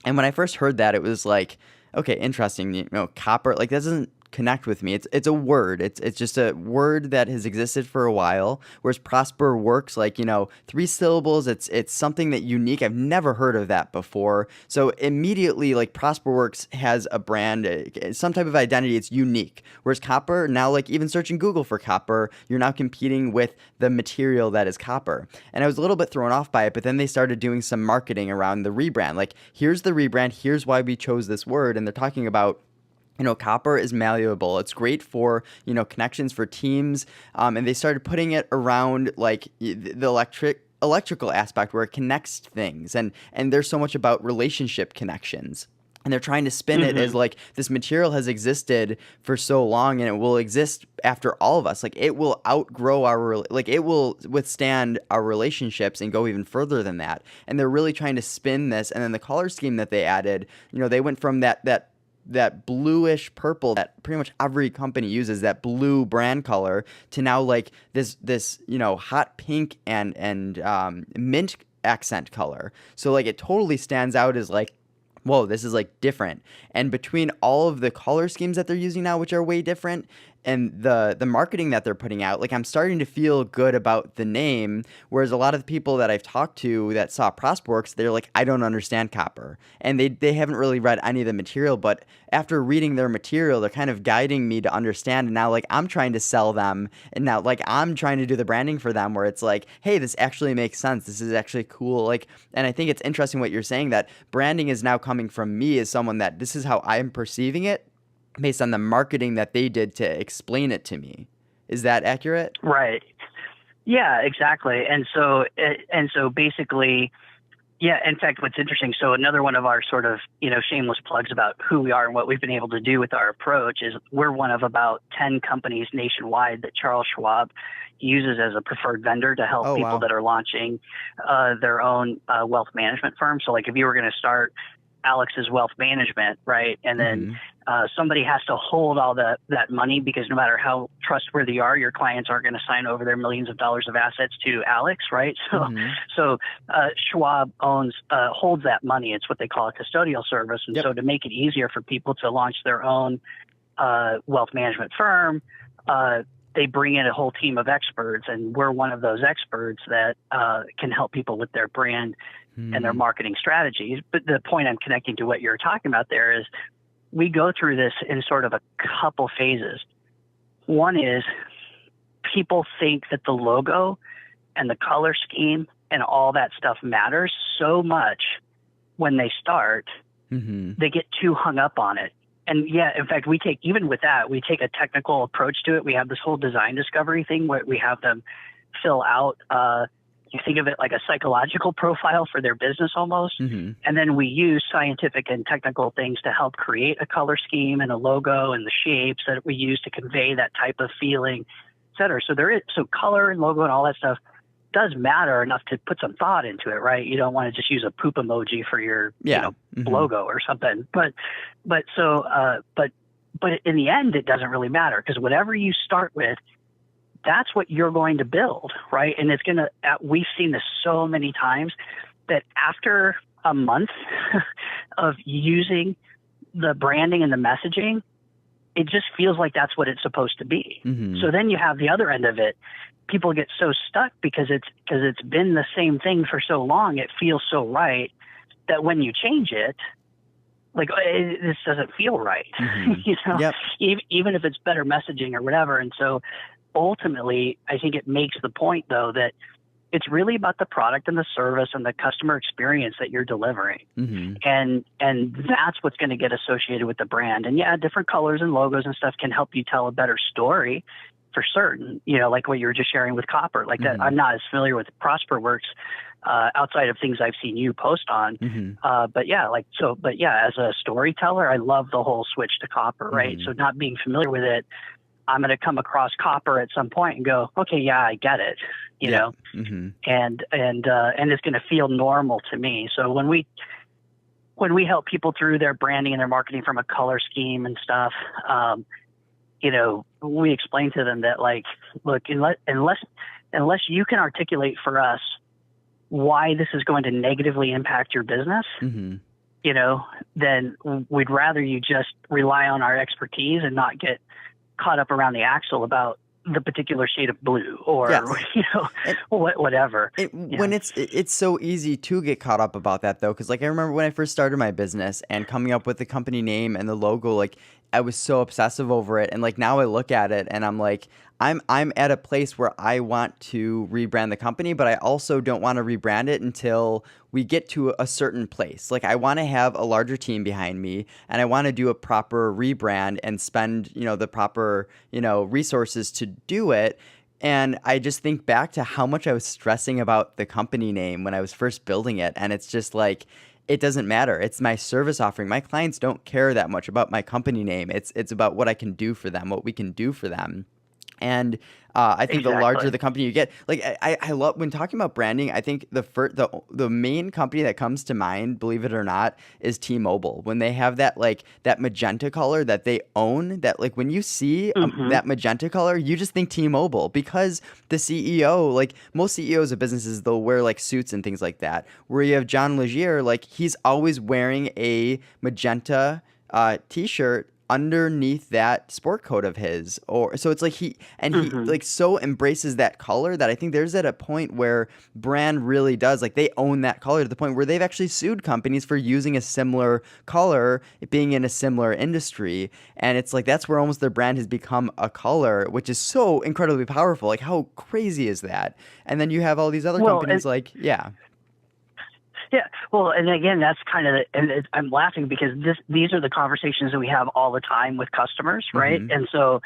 And when I first heard that, it was like, okay, interesting. Copper, like that doesn't connect with me. It's a word. It's just a word that has existed for a while. Whereas Prosper Works, like 3 syllables. It's something that unique. I've never heard of that before. So immediately, like Prosper Works has a brand, some type of identity. It's unique. Whereas Copper, now like even searching Google for copper, you're now competing with the material that is copper. And I was a little bit thrown off by it. But then they started doing some marketing around the rebrand. Like here's the rebrand. Here's why we chose this word. And they're talking about copper is malleable. It's great for, connections for teams. And they started putting it around like the electrical aspect where it connects things. And there's so much about relationship connections. And they're trying to spin it as like this material has existed for so long and it will exist after all of us. Like it will outgrow it will withstand our relationships and go even further than that. And they're really trying to spin this. And then the color scheme that they added, they went from that bluish purple that pretty much every company uses, that blue brand color, to now like this hot pink and mint accent color. So like it totally stands out as like, whoa, this is like different. And between all of the color schemes that they're using now, which are way different, and the marketing that they're putting out, like I'm starting to feel good about the name. Whereas a lot of the people that I've talked to that saw Prosperworks, they're like, I don't understand copper. And they haven't really read any of the material, but after reading their material, they're kind of guiding me to understand. And now like I'm trying to sell them, and now like I'm trying to do the branding for them where it's like, hey, this actually makes sense. This is actually cool. Like, and I think it's interesting what you're saying, that branding is now coming from me as someone that this is how I'm perceiving it, based on the marketing that they did to explain it to me. Is that accurate? Right. Yeah, exactly. And so basically, yeah, in fact, what's interesting, so another one of our sort of, shameless plugs about who we are and what we've been able to do with our approach is we're one of about 10 companies nationwide that Charles Schwab uses as a preferred vendor to help people that are launching their own wealth management firm. So like if you were going to start Alex's Wealth Management, right? And then somebody has to hold all that money, because no matter how trustworthy you are, your clients aren't going to sign over their millions of dollars of assets to Alex, right? So Schwab holds that money. It's what they call a custodial service. And so to make it easier for people to launch their own wealth management firm, they bring in a whole team of experts, and we're one of those experts that can help people with their brand and their marketing strategies. But the point I'm connecting to what you're talking about there is we go through this in sort of a couple phases. One is people think that the logo and the color scheme and all that stuff matters so much when they start, they get too hung up on it. And yeah, in fact, we take a technical approach to it. We have this whole design discovery thing where we have them fill out, you think of it like a psychological profile for their business almost. And then we use scientific and technical things to help create a color scheme and a logo and the shapes that we use to convey that type of feeling, et cetera. So color and logo and all that stuff does matter enough to put some thought into it, right? You don't want to just use a poop emoji for your logo or something. But in the end, it doesn't really matter, because whatever you start with, that's what you're going to build, right? And it's going to, we've seen this so many times that after a month of using the branding and the messaging, it just feels like that's what it's supposed to be. So then you have the other end of it. People get so stuck because it's been the same thing for so long. It feels so right that when you change it, like this doesn't feel right, even if it's better messaging or whatever. And so ultimately, I think it makes the point though that it's really about the product and the service and the customer experience that you're delivering. Mm-hmm. And that's what's going to get associated with the brand. And yeah, different colors and logos and stuff can help you tell a better story for certain, like what you were just sharing with copper, like that. Mm-hmm. I'm not as familiar with ProsperWorks outside of things I've seen you post on. Mm-hmm. But as a storyteller, I love the whole switch to copper, right? Mm-hmm. So not being familiar with it, I'm going to come across copper at some point and go, okay, yeah, I get it, know, mm-hmm. and it's going to feel normal to me. So when we help people through their branding and their marketing from a color scheme and stuff, we explain to them that, like, look, unless you can articulate for us why this is going to negatively impact your business, Mm-hmm. Then we'd rather you just rely on our expertise and not get caught up around the axle about the particular shade of blue or, whatever. When it's so easy to get caught up about that, though, because, like, I remember when I first started my business and coming up with the company name and the logo, like, I was so obsessive over it. And, like, now I look at it and I'm like, I'm at a place where I want to rebrand the company, but I also don't want to rebrand it until we get to a certain place. Like, I want to have a larger team behind me, and I want to do a proper rebrand and spend, the proper, resources to do it. And I just think back to how much I was stressing about the company name when I was first building it. And it's just like, it doesn't matter. It's my service offering. My clients don't care that much about my company name. It's about what I can do for them, what we can do for them. And I think the larger the company you get, like, I love when talking about branding. I think the main company that comes to mind, believe it or not, is T-Mobile. When they have that, like, that magenta color that they own, that, like, when you see that magenta color, you just think T-Mobile, because the CEO, like, most CEOs of businesses, they'll wear, like, suits and things like that. Where you have John Legere, like, he's always wearing a magenta T-shirt underneath that sport coat of his, or so it's like he like so embraces that color that I think there's at a point where brand really does, like, they own that color to the point where they've actually sued companies for using a similar color, being in a similar industry. And it's like, that's where almost their brand has become a color, which is so incredibly powerful. Like, how crazy is that? And then you have all these other companies, Yeah, well, and again, that's kind of, I'm laughing because these are the conversations that we have all the time with customers, right? Mm-hmm. And so,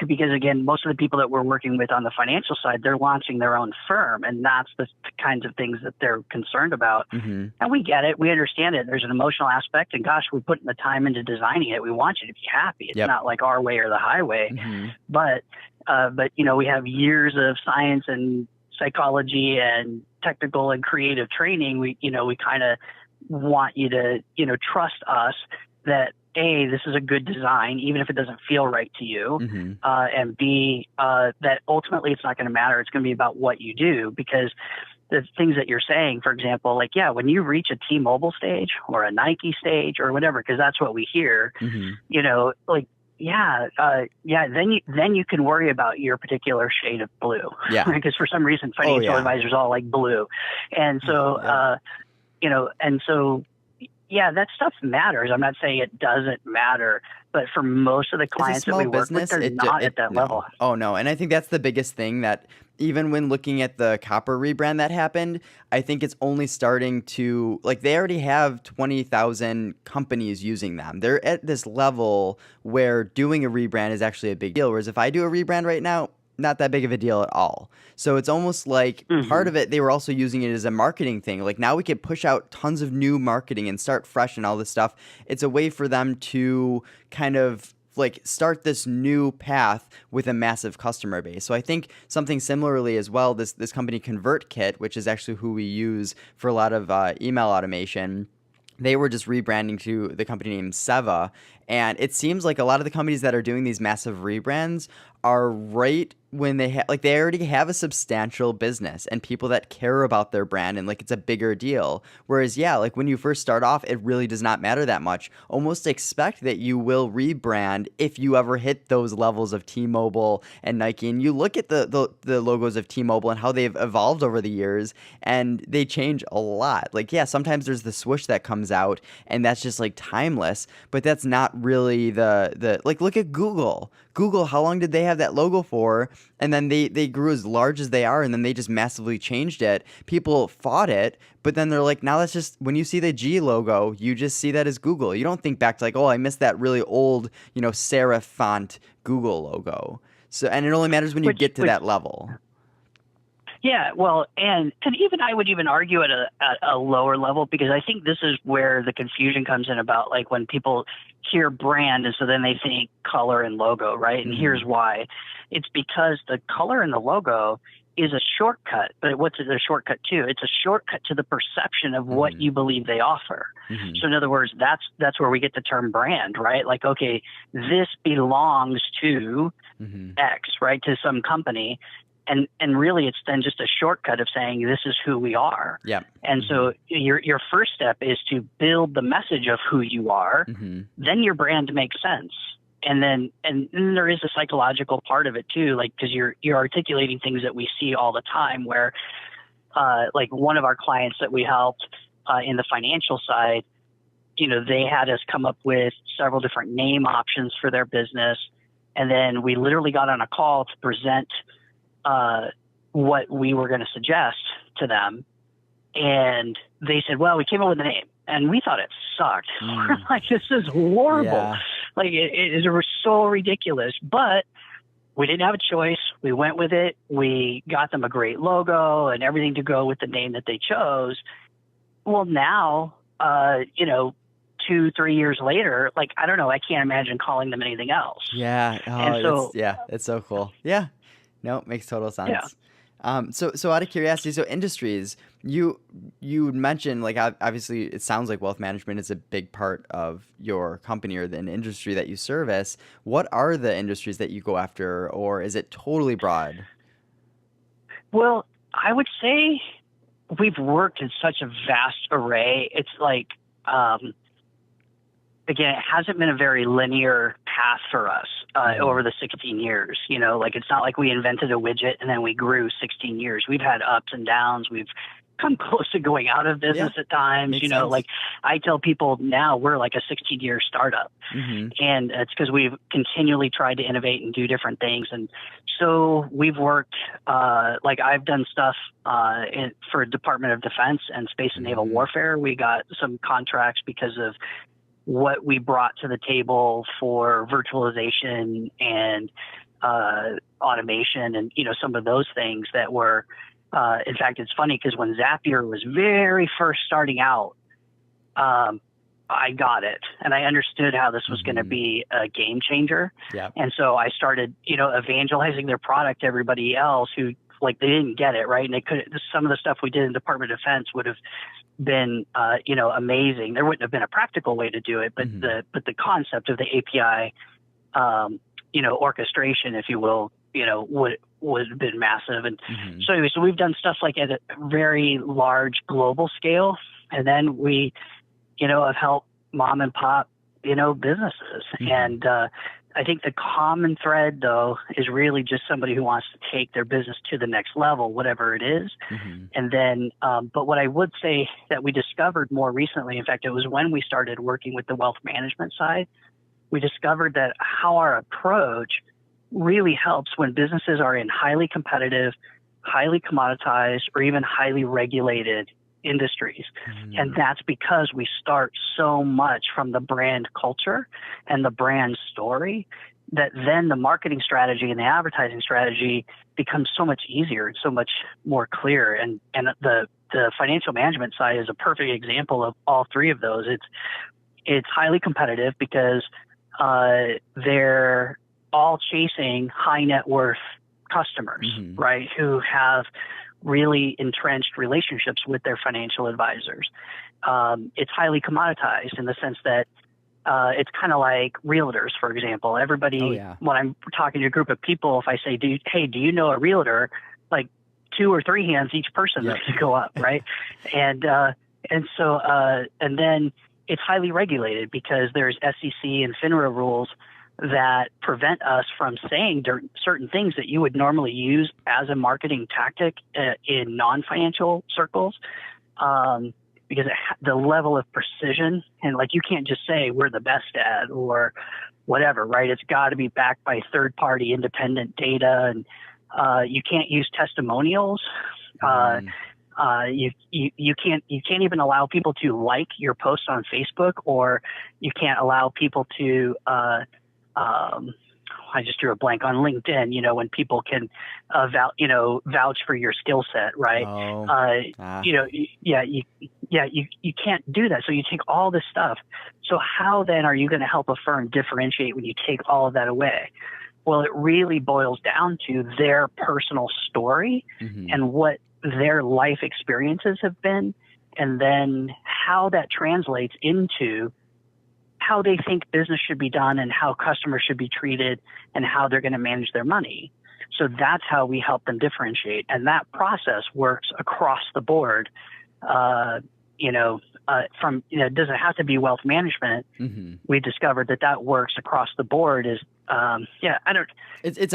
because again, most of the people that we're working with on the financial side, they're launching their own firm, and that's the kinds of things that they're concerned about. Mm-hmm. And we get it, we understand it. There's an emotional aspect, and gosh, we're putting the time into designing it. We want you to be happy. It's not like our way or the highway, but we have years of science and psychology and technical and creative training. We kind of want you to, trust us that A, this is a good design, even if it doesn't feel right to you. And B, that ultimately it's not going to matter. It's going to be about what you do, because the things that you're saying, for example, like, when you reach a T-Mobile stage or a Nike stage or whatever, because that's what we hear, then you can worry about your particular shade of blue. Yeah. Because for some reason, financial advisors all like blue. And so, that stuff matters. I'm not saying it doesn't matter, but for most of the clients that we work with, they're not at that level. Oh, no. And I think that's the biggest thing, that even when looking at the copper rebrand that happened, I think it's only starting to, like, they already have 20,000 companies using them. They're at this level where doing a rebrand is actually a big deal. Whereas if I do a rebrand right now, not that big of a deal at all. So it's almost like part of it, they were also using it as a marketing thing. Like, now we could push out tons of new marketing and start fresh and all this stuff. It's a way for them to kind of, like, start this new path with a massive customer base. So I think something similarly as well, this company ConvertKit, which is actually who we use for a lot of email automation, they were just rebranding to the company name Seva. And it seems like a lot of the companies that are doing these massive rebrands are right when they they already have a substantial business and people that care about their brand, and, like, it's a bigger deal. Whereas, like, when you first start off, it really does not matter that much. Almost expect that you will rebrand if you ever hit those levels of T-Mobile and Nike. And you look at the logos of T-Mobile and how they've evolved over the years, and they change a lot. Like, sometimes there's the swoosh that comes out, and that's just, like, timeless, but that's not really the like, look at Google. Google, how long did they have that logo for? And then they grew as large as they are, and then they just massively changed it. People fought it, but then they're like, now that's just, when you see the G logo, you just see that as Google. You don't think back to like, oh, I missed that really old, serif font Google logo. So, and it only matters when you get to that level. Yeah, well, and even I would even argue at a lower level, because I think this is where the confusion comes in about like when people hear brand and so then they think color and logo, right? And here's why. It's because the color and the logo is a shortcut, but what's it a shortcut to? It's a shortcut to the perception of what you believe they offer. So in other words, that's where we get the term brand, right? Like, okay, this belongs to X, right? To some company. And really, it's then just a shortcut of saying this is who we are. Yeah. And so your first step is to build the message of who you are. Then your brand makes sense. And then there is a psychological part of it too, like because you're articulating things that we see all the time. Where like one of our clients that we helped in the financial side, they had us come up with several different name options for their business, and then we literally got on a call to present what we were going to suggest to them. And they said, well, we came up with a name and we thought it sucked. We're like, this is horrible. Yeah. Like it is so ridiculous, but we didn't have a choice. We went with it. We got them a great logo and everything to go with the name that they chose. Well, now, 2-3 years later, like, I don't know, I can't imagine calling them anything else. Yeah. Oh, and so, it's so cool. Yeah. No, makes total sense. Yeah. So out of curiosity, so industries, you mentioned, like, obviously it sounds like wealth management is a big part of your company or the industry that you service. What are the industries that you go after, or is it totally broad? Well, I would say we've worked in such a vast array. It's like, again, it hasn't been a very linear path for us over the 16 years. Like it's not like we invented a widget and then we grew 16 years. We've had ups and downs. We've come close to going out of business at times. Makes sense. Like I tell people now we're like a 16-year startup. And it's because we've continually tried to innovate and do different things. And so we've worked, like I've done stuff for Department of Defense and Space and Naval Warfare. We got some contracts because of what we brought to the table for virtualization and automation and, some of those things that were, in fact, it's funny because when Zapier was very first starting out, I got it and I understood how this was going to be a game changer. Yeah. And so I started, evangelizing their product to everybody else who, like, they didn't get it, right? And they could, some of the stuff we did in Department of Defense would have been, amazing. There wouldn't have been a practical way to do it, but the concept of the API, orchestration, if you will, would have been massive. And so anyway, so we've done stuff like at a very large global scale. And then we, have helped mom and pop, businesses. And, I think the common thread, though, is really just somebody who wants to take their business to the next level, whatever it is. And then, but what I would say that we discovered more recently, in fact, it was when we started working with the wealth management side, we discovered that how our approach really helps when businesses are in highly competitive, highly commoditized, or even highly regulated industries. And that's because we start so much from the brand culture and the brand story that then the marketing strategy and the advertising strategy becomes so much easier and so much more clear. And the financial management side is a perfect example of all three of those. It's highly competitive because they're all chasing high net worth customers, right? Who have really entrenched relationships with their financial advisors. It's highly commoditized in the sense that it's kind of like realtors, for example. Everybody, when I'm talking to a group of people, if I say, do you know a realtor? Like 2 or 3 hands each person is going to go up, right? And so then it's highly regulated because there's SEC and FINRA rules that prevent us from saying certain things that you would normally use as a marketing tactic in non-financial circles. because the level of precision, and like you can't just say we're the best at or whatever, right? It's got to be backed by third-party independent data, and you can't use testimonials. You can't even allow people to like your posts on Facebook, or you can't allow people to I just drew a blank on LinkedIn, when people can vouch for your skill set, right? You can't do that. So you take all this stuff. So how then are you going to help a firm differentiate when you take all of that away? Well, it really boils down to their personal story and what their life experiences have been, and then how that translates into how they think business should be done and how customers should be treated and how they're going to manage their money. So that's how we help them differentiate. And that process works across the board. It doesn't have to be wealth management. We discovered that works across the board. It's a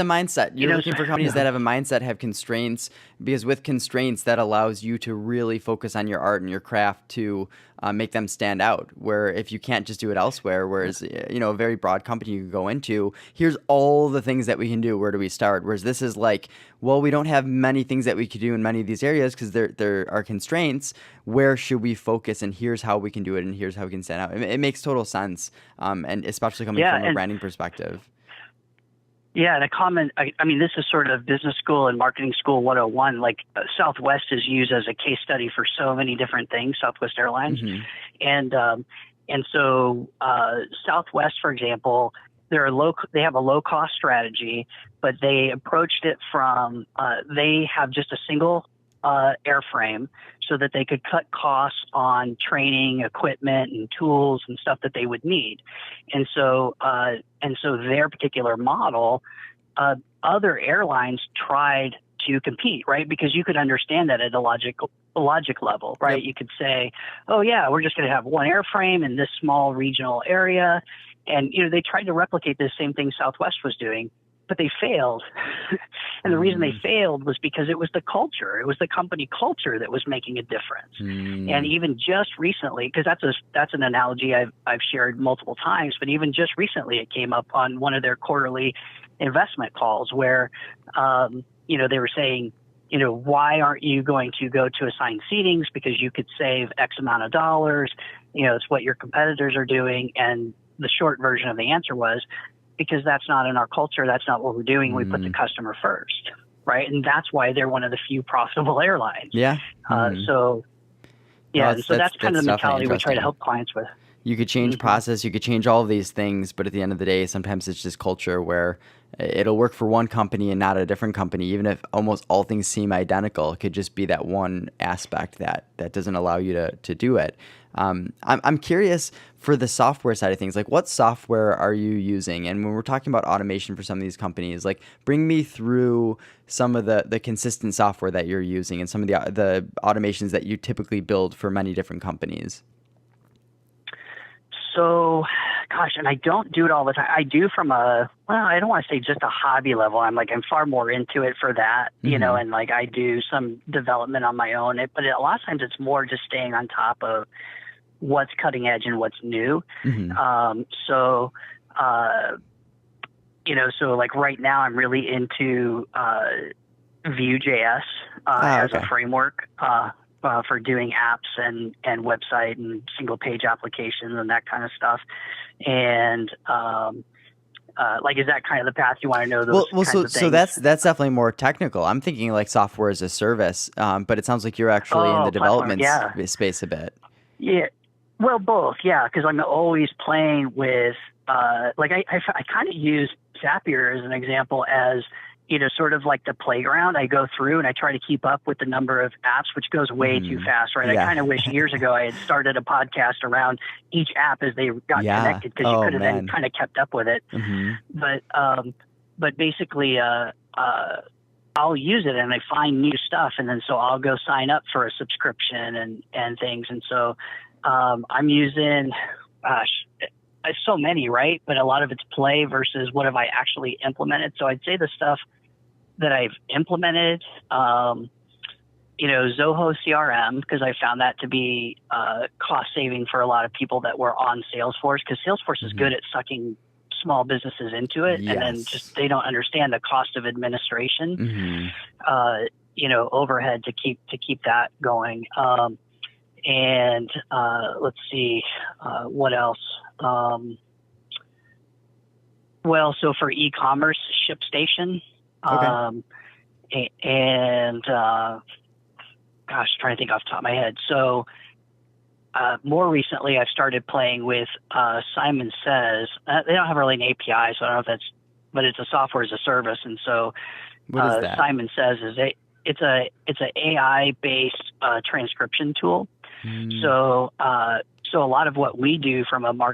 mindset. You're looking for companies that have a mindset, have constraints, because with constraints, that allows you to really focus on your art and your craft to make them stand out. Where if you can't just do it elsewhere, whereas, a very broad company you can go into, here's all the things that we can do. Where do we start? Whereas this is like, well, we don't have many things that we could do in many of these areas because there are constraints. Where should we focus? And here's how we can do it. And here's how we can stand out. It makes total sense. And especially coming from a branding perspective. Yeah, and a comment, this is sort of business school and marketing school 101. Like Southwest is used as a case study for so many different things, Southwest Airlines. And so Southwest, for example, they have a low-cost strategy, but they approached it from they have just a single airframe so that they could cut costs on training, equipment, and tools and stuff that they would need. And so their particular model, other airlines tried to compete, right? Because you could understand that at a logic level, right? Yep. You could say, oh yeah, we're just going to have one airframe in this small regional area. And, they tried to replicate the same thing Southwest was doing, but they failed. And the reason they failed was because it was the culture. It was the company culture that was making a difference. And even just recently, because that's an analogy I've shared multiple times, but even just recently it came up on one of their quarterly investment calls where, they were saying, why aren't you going to go to assigned seatings? Because you could save X amount of dollars. It's what your competitors are doing. And the short version of the answer was, because that's not in our culture. That's not what we're doing. We put the customer first, right? And that's why they're one of the few profitable airlines. Yeah. So that's kind of the mentality we try to help clients with. You could change process, you could change all of these things, but at the end of the day, sometimes it's just culture where it'll work for one company and not a different company, even if almost all things seem identical. It could just be that one aspect that doesn't allow you to do it. I'm curious for the software side of things, like what software are you using? And when we're talking about automation for some of these companies, like bring me through some of the consistent software that you're using and some of the automations that you typically build for many different companies. So, gosh, and I don't do it all the time. I do from I don't want to say just a hobby level. I'm far more into it for that, and like I do some development on my own. But a lot of times it's more just staying on top of what's cutting edge and what's new. So like right now I'm really into Vue.js as a framework. For doing apps and website and single page applications and that kind of stuff. And is that kind of the path you want to know? So that's definitely more technical. I'm thinking like software as a service, but it sounds like you're actually in the development space a bit. Yeah, well, both. Yeah, because I'm always playing with I kind of use Zapier as an example as sort of like the playground. I go through and I try to keep up with the number of apps, which goes way too fast, right? Yeah. I kind of wish years ago I had started a podcast around each app as they got connected, because you could have then kind of kept up with it. But basically, I'll use it and I find new stuff, and then so I'll go sign up for a subscription and things. And so I'm using, so many, right? But a lot of it's play versus what have I actually implemented. So I'd say the stuff that I've implemented, Zoho CRM, because I found that to be cost saving for a lot of people that were on Salesforce, because Salesforce is good at sucking small businesses into it, and then just they don't understand the cost of administration, overhead to keep that going. And let's see, what else? Well, so for e-commerce, ShipStation, and trying to think off the top of my head. So more recently, I've started playing with Simon Says. They don't have really an API, so I don't know if that's, but it's a software as a service. And so what is that? Simon Says it's an AI based transcription tool. So a lot of what we do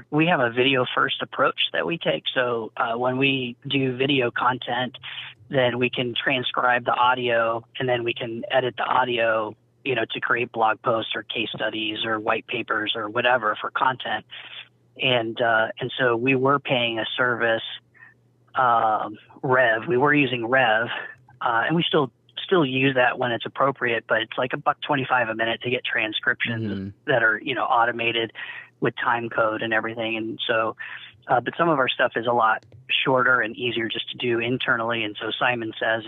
we have a video first approach that we take. So when we do video content, then we can transcribe the audio, and then we can edit the audio, to create blog posts or case studies or white papers or whatever for content. And so we were paying a service, Rev. We were using Rev, and we still use that when it's appropriate, but it's like $1.25 a minute to get transcriptions that are, automated with time code and everything. And so, but some of our stuff is a lot shorter and easier just to do internally. And so Simon Says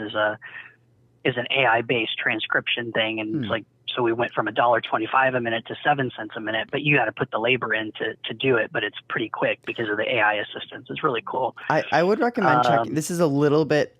is an AI based transcription thing. And it's like, so we went from $1.25 a minute to 7 cents a minute, but you got to put the labor in to do it. But it's pretty quick because of the AI assistance. It's really cool. I would recommend checking. This is a little bit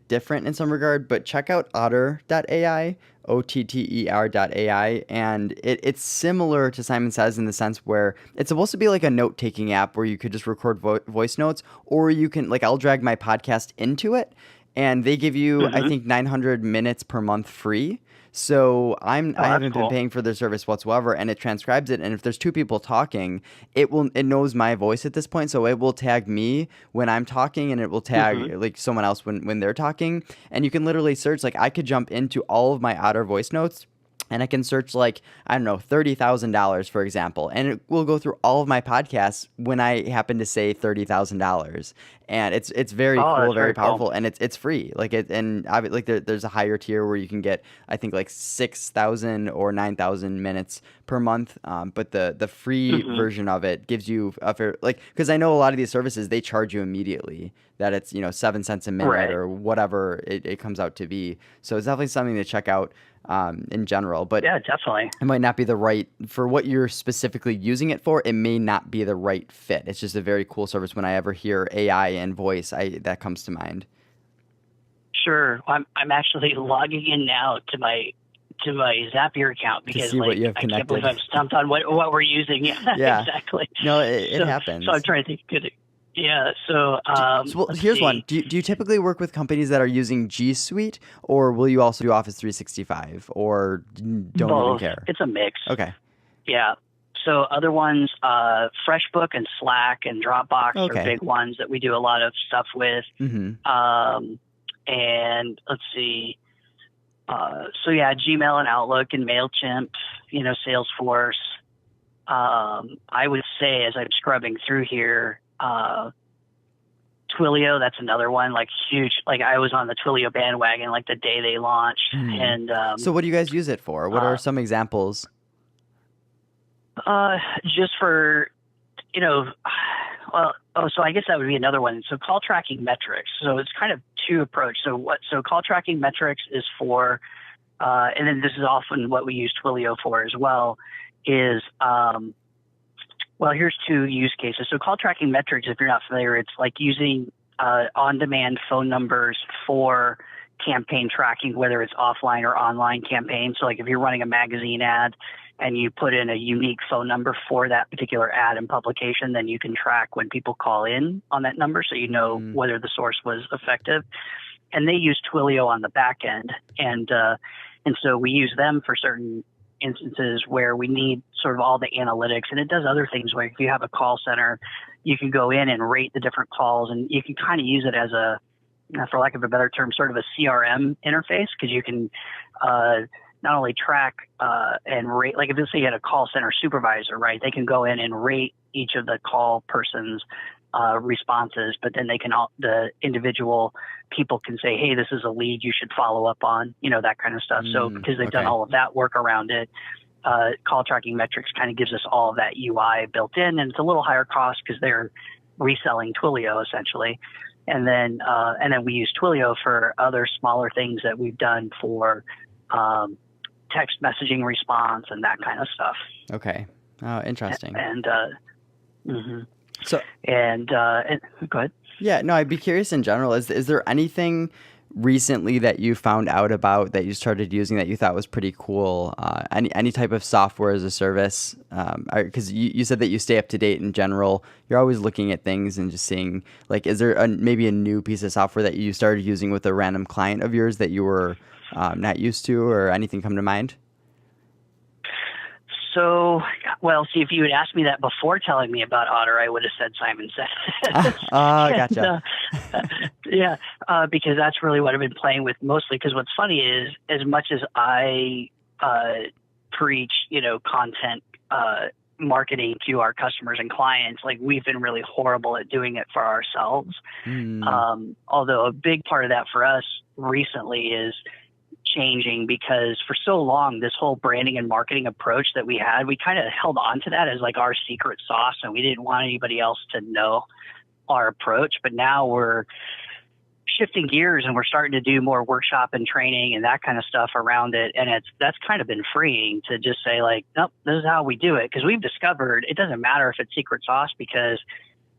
different in some regard, but check out otter.ai, OTTER.ai, and it's similar to Simon Says in the sense where it's supposed to be like a note-taking app where you could just record voice notes, or you can, like, I'll drag my podcast into it, and they give you, I think, 900 minutes per month free. So I haven't been paying for their service whatsoever, and it transcribes it. And if there's two people talking, it knows my voice at this point, so it will tag me when I'm talking, and it will tag like someone else when they're talking. And you can literally search, like, I could jump into all of my Otter voice notes, and I can search, like, I don't know, $30,000, for example, and it will go through all of my podcasts when I happen to say $30,000. And it's very cool, very powerful, and it's free. Like, there's a higher tier where you can get, I think, like 6,000 or 9,000 minutes per month. But the free version of it gives you a fair, like, because I know a lot of these services, they charge you immediately that it's 7 cents a minute or whatever it comes out to be. So it's definitely something to check out in general. But yeah, definitely, it might not be the right for what you're specifically using it for. It may not be the right fit. It's just a very cool service. When I ever hear AI and voice, that comes to mind. Sure. I'm actually logging in now to my Zapier account because, to see what you have I connected. can't believe I'm stumped on what we're using. Yeah, exactly. No, it happens. So I'm trying to think. Good. Yeah. So, here's one. Do you typically work with companies that are using G Suite, or will you also do Office 365, or don't both. even care? It's a mix. Okay. Yeah. So other ones, FreshBook and Slack and Dropbox are big ones that we do a lot of stuff with. And let's see. So yeah, Gmail and Outlook and MailChimp, Salesforce. I would say, as I'm scrubbing through here, Twilio, that's another one, like huge. Like, I was on the Twilio bandwagon like the day they launched. And so what do you guys use it for? What are some examples? Just for, so I guess that would be another one. So call tracking metrics. So it's kind of two approach. So call tracking metrics is for, and then this is often what we use Twilio for as well, is, here's two use cases. So call tracking metrics, if you're not familiar, it's like using on-demand phone numbers for campaign tracking, whether it's offline or online campaigns. So like if you're running a magazine ad and you put in a unique phone number for that particular ad and publication, then you can track when people call in on that number, so you know whether the source was effective. And they use Twilio on the back end. And so we use them for certain instances where we need sort of all the analytics, and it does other things. Like if you have a call center, you can go in and rate the different calls, and you can kind of use it as a, for lack of a better term, sort of a CRM interface, because you can not only track and rate, like if let's say you had a call center supervisor, right, they can go in and rate each of the call persons responses, but then the individual people can say, hey, this is a lead you should follow up on, that kind of stuff. So because they've done all of that work around it, call tracking metrics kind of gives us all of that UI built in, and it's a little higher cost because they're reselling Twilio essentially. And then we use Twilio for other smaller things that we've done for text messaging response and that kind of stuff. Okay. Oh, interesting. And So, go ahead. Yeah, no, I'd be curious in general. Is there anything recently that you found out about that you started using that you thought was pretty cool? Any type of software as a service? Because you said that you stay up to date in general. You're always looking at things and just seeing, like, is there maybe a new piece of software that you started using with a random client of yours that you were not used to, or anything come to mind? So, see, if you had asked me that before telling me about Otter, I would have said Simon Says. Gotcha. Because that's really what I've been playing with mostly. Because what's funny is, as much as I preach, content marketing to our customers and clients, like, we've been really horrible at doing it for ourselves. Although a big part of that for us recently is changing, because for so long, this whole branding and marketing approach that we had, we kind of held on to that as like our secret sauce, and we didn't want anybody else to know our approach. But now we're shifting gears and we're starting to do more workshop and training and that kind of stuff around it. And that's kind of been freeing to just say, like, nope, this is how we do it. Because we've discovered it doesn't matter if it's secret sauce, because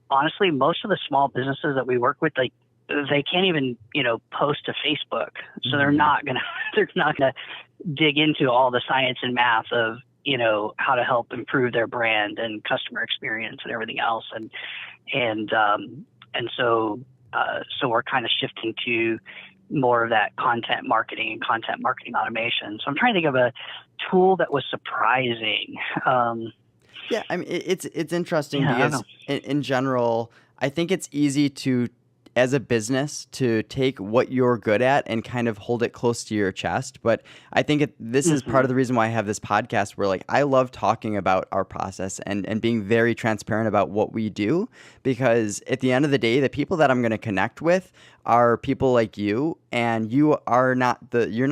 honestly, most of the small businesses that we work with, like, they can't even, post to Facebook. So they're not gonna dig into all the science and math of, how to help improve their brand and customer experience and everything else. And so we're kind of shifting to more of that content marketing and content marketing automation. So I'm trying to think of a tool that was surprising. Yeah, I mean, it's interesting because in general, I think it's easy to, as a business, to take what you're good at and kind of hold it close to your chest. But I think this is part of the reason why I have this podcast, where, like, I love talking about our process and being very transparent about what we do, because at the end of the day, the people that I'm going to connect with are people like you, and you're not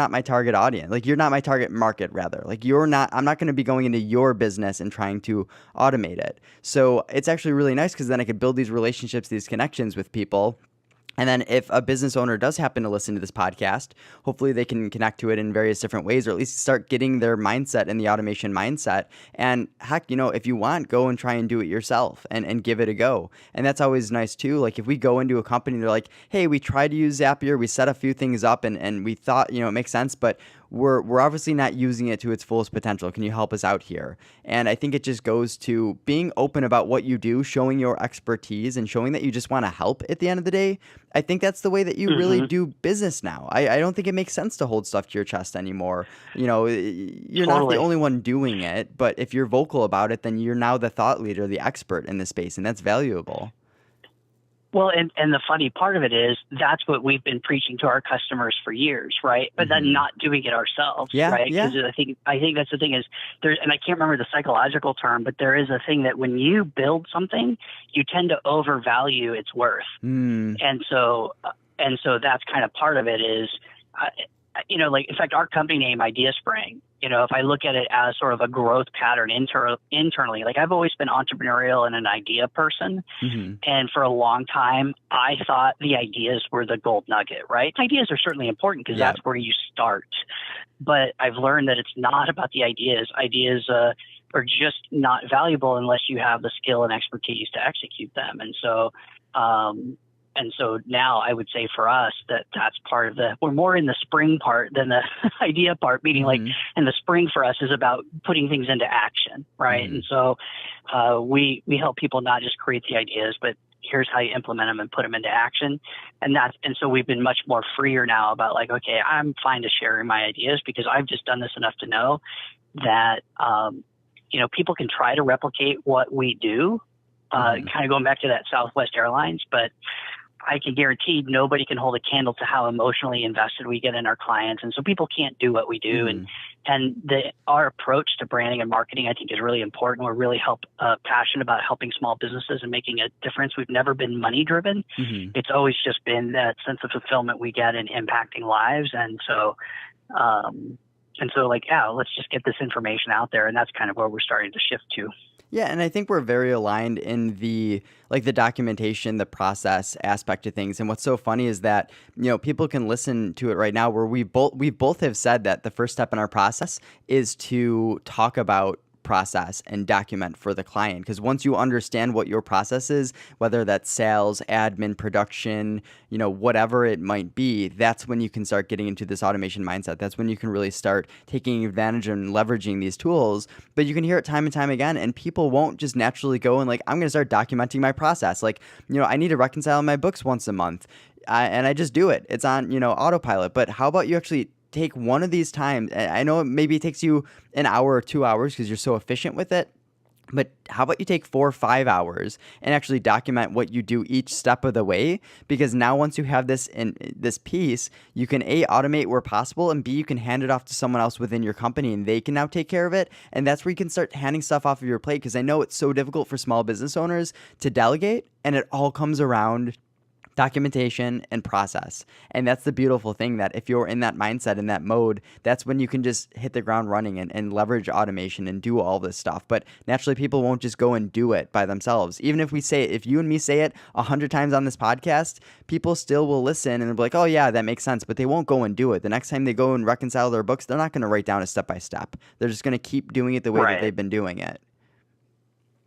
my target audience. Like, you're not my target market, rather. Like, I'm not going to be going into your business and trying to automate it. So it's actually really nice, because then I could build these relationships, these connections with people. And then if a business owner does happen to listen to this podcast, hopefully they can connect to it in various different ways, or at least start getting their mindset in the automation mindset. And heck, if you want, go and try and do it yourself and give it a go. And that's always nice too. Like, if we go into a company, they're like, hey, we tried to use Zapier, we set a few things up and we thought, it makes sense, but we're obviously not using it to its fullest potential. Can you help us out here? And I think it just goes to being open about what you do, showing your expertise, and showing that you just want to help at the end of the day. I think that's the way that you really do business now. I don't think it makes sense to hold stuff to your chest anymore. You're not the only one doing it, but if you're vocal about it, then you're now the thought leader, the expert in the space, and that's valuable. Well, and the funny part of it is that's what we've been preaching to our customers for years, right? But then not doing it ourselves, right? Because I think that's the thing is and I can't remember the psychological term, but there is a thing that when you build something, you tend to overvalue its worth, and so that's kind of part of it is, like, in fact, our company name, Idea Spring. If I look at it as sort of a growth pattern internally, like, I've always been entrepreneurial and an idea person. And for a long time, I thought the ideas were the gold nugget, right? Ideas are certainly important because that's where you start. But I've learned that it's not about the ideas. Ideas are just not valuable unless you have the skill and expertise to execute them. And so now I would say for us that's part of we're more in the spring part than the idea part, meaning like, and the spring for us is about putting things into action, right? And so we help people not just create the ideas, but here's how you implement them and put them into action. And so we've been much more freer now about, like, okay, I'm fine to share my ideas because I've just done this enough to know that, people can try to replicate what we do, kind of going back to that Southwest Airlines, but I can guarantee nobody can hold a candle to how emotionally invested we get in our clients. And so people can't do what we do. And our approach to branding and marketing, I think, is really important. We're really passionate about helping small businesses and making a difference. We've never been money driven. It's always just been that sense of fulfillment we get in impacting lives. And so, let's just get this information out there. And that's kind of where we're starting to shift to. Yeah, and I think we're very aligned in the documentation, the process aspect of things. And what's so funny is that, people can listen to it right now where we both have said that the first step in our process is to talk about process and document for the client. Because once you understand what your process is, whether that's sales, admin, production, whatever it might be, that's when you can start getting into this automation mindset. That's when you can really start taking advantage and leveraging these tools. But you can hear it time and time again, and people won't just naturally go and I'm going to start documenting my process. I need to reconcile my books once a month. And I just do it. It's on, autopilot. But how about you actually take one of these times? I know maybe it takes you an hour or 2 hours because you're so efficient with it. But how about you take 4 or 5 hours and actually document what you do each step of the way? Because now once you have this in this piece, you can A, automate where possible, and B, you can hand it off to someone else within your company and they can now take care of it. And that's where you can start handing stuff off of your plate, because I know it's so difficult for small business owners to delegate, and it all comes around documentation and process. And that's the beautiful thing, that if you're in that mindset, in that mode, that's when you can just hit the ground running and leverage automation and do all this stuff. But naturally, people won't just go and do it by themselves. Even if we say it, if you and me say it 100 times on this podcast, people still will listen and they'll be like, oh yeah, that makes sense. But they won't go and do it. The next time they go and reconcile their books, they're not going to write down a step by step. They're just going to keep doing it the way that they've been doing it.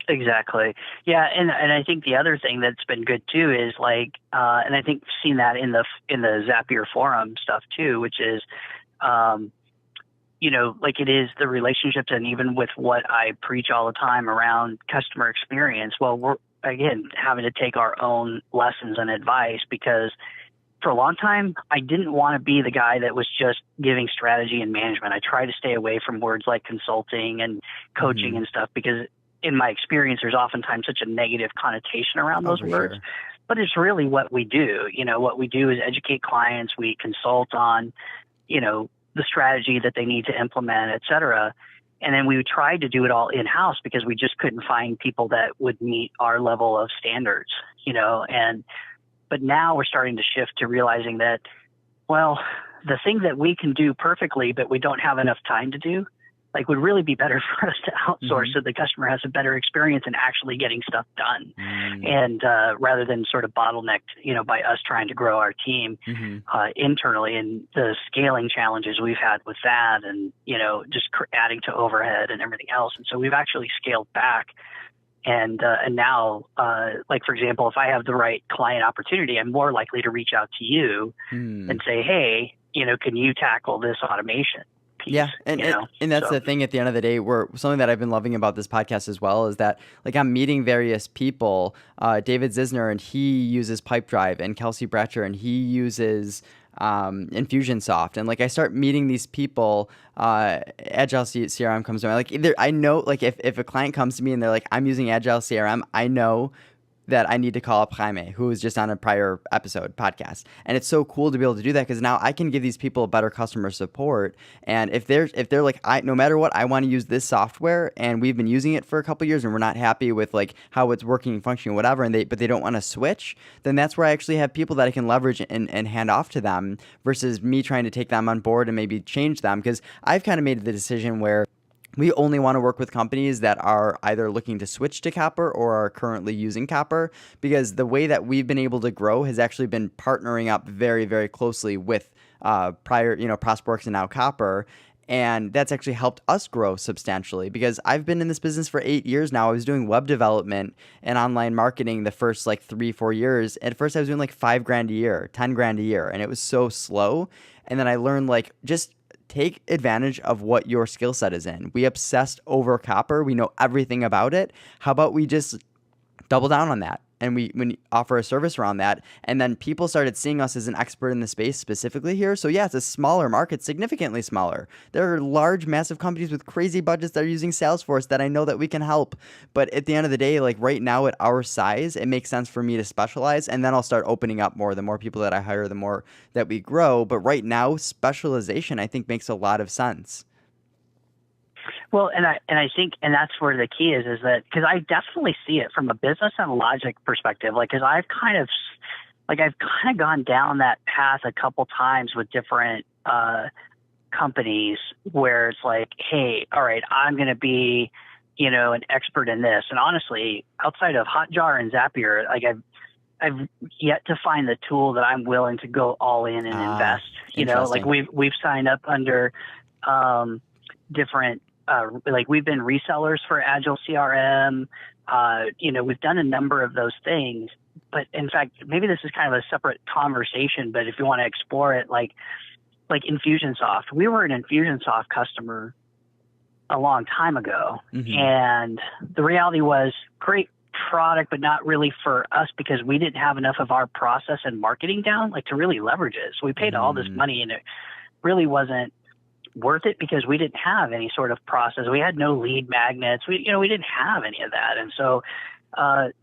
Exactly. Yeah. And I think the other thing that's been good too is and I think I've seen that in the Zapier forum stuff too, which is, it is the relationships, and even with what I preach all the time around customer experience. Well, we're again having to take our own lessons and advice, because for a long time, I didn't want to be the guy that was just giving strategy and management. I try to stay away from words like consulting and coaching and stuff, because in my experience, there's oftentimes such a negative connotation around those words. Sure. But it's really what we do. What we do is educate clients. We consult on, the strategy that they need to implement, et cetera. And then we tried to do it all in-house because we just couldn't find people that would meet our level of standards, but now we're starting to shift to realizing that, well, the thing that we can do perfectly, but we don't have enough time to do, would really be better for us to outsource so the customer has a better experience in actually getting stuff done. And rather than sort of bottlenecked, by us trying to grow our team internally, and the scaling challenges we've had with that, and, just adding to overhead and everything else. And so we've actually scaled back. And now, for example, if I have the right client opportunity, I'm more likely to reach out to you and say, hey, can you tackle this automation? Yeah, and that's the thing at the end of the day, where something that I've been loving about this podcast as well is that I'm meeting various people, David Zisner, and he uses Pipedrive, and Kelsey Bratcher, and he uses Infusionsoft, and I start meeting these people. Agile CRM comes to mind. Either I know, if a client comes to me and they're like, I'm using Agile CRM, I know that I need to call up Jaime, who was just on a prior episode podcast. And it's so cool to be able to do that, because now I can give these people better customer support. And if they're like, no matter what, I want to use this software, and we've been using it for a couple of years and we're not happy with how it's working and functioning, whatever, but they don't want to switch, then that's where I actually have people that I can leverage and hand off to them, versus me trying to take them on board and maybe change them. Because I've kind of made the decision where we only want to work with companies that are either looking to switch to Copper or are currently using Copper, because the way that we've been able to grow has actually been partnering up very, very closely with Prosperworks and now Copper. And that's actually helped us grow substantially, because I've been in this business for 8 years now. I was doing web development and online marketing the first 3-4 years. At first I was doing $5,000 a year, $10,000 a year, and it was so slow. And then I learned just take advantage of what your skill set is in. We obsessed over Copper. We know everything about it. How about we just double down on that. And we offer a service around that. And then people started seeing us as an expert in the space specifically here. So yeah, it's a smaller market, significantly smaller. There are large, massive companies with crazy budgets that are using Salesforce that I know that we can help. But at the end of the day, like right now at our size, it makes sense for me to specialize. And then I'll start opening up more. The more people that I hire, the more that we grow. But right now, specialization, I think, makes a lot of sense. Well, and I think, and that's where the key is that, because I definitely see it from a business and logic perspective, like, because I've kind of gone down that path a couple times with different companies where it's like, hey, all right, I'm going to be, an expert in this. And honestly, outside of Hotjar and Zapier, like I've yet to find the tool that I'm willing to go all in and invest. Like we've signed up under different. Like we've been resellers for Agile CRM. We've done a number of those things. But in fact, maybe this is kind of a separate conversation. But if you want to explore it, like Infusionsoft, we were an Infusionsoft customer a long time ago, and the reality was great product, but not really for us because we didn't have enough of our process and marketing down, like to really leverage it. So we paid all this money, and it really wasn't worth it because we didn't have any sort of process. We had no lead magnets. We didn't have any of that. And so,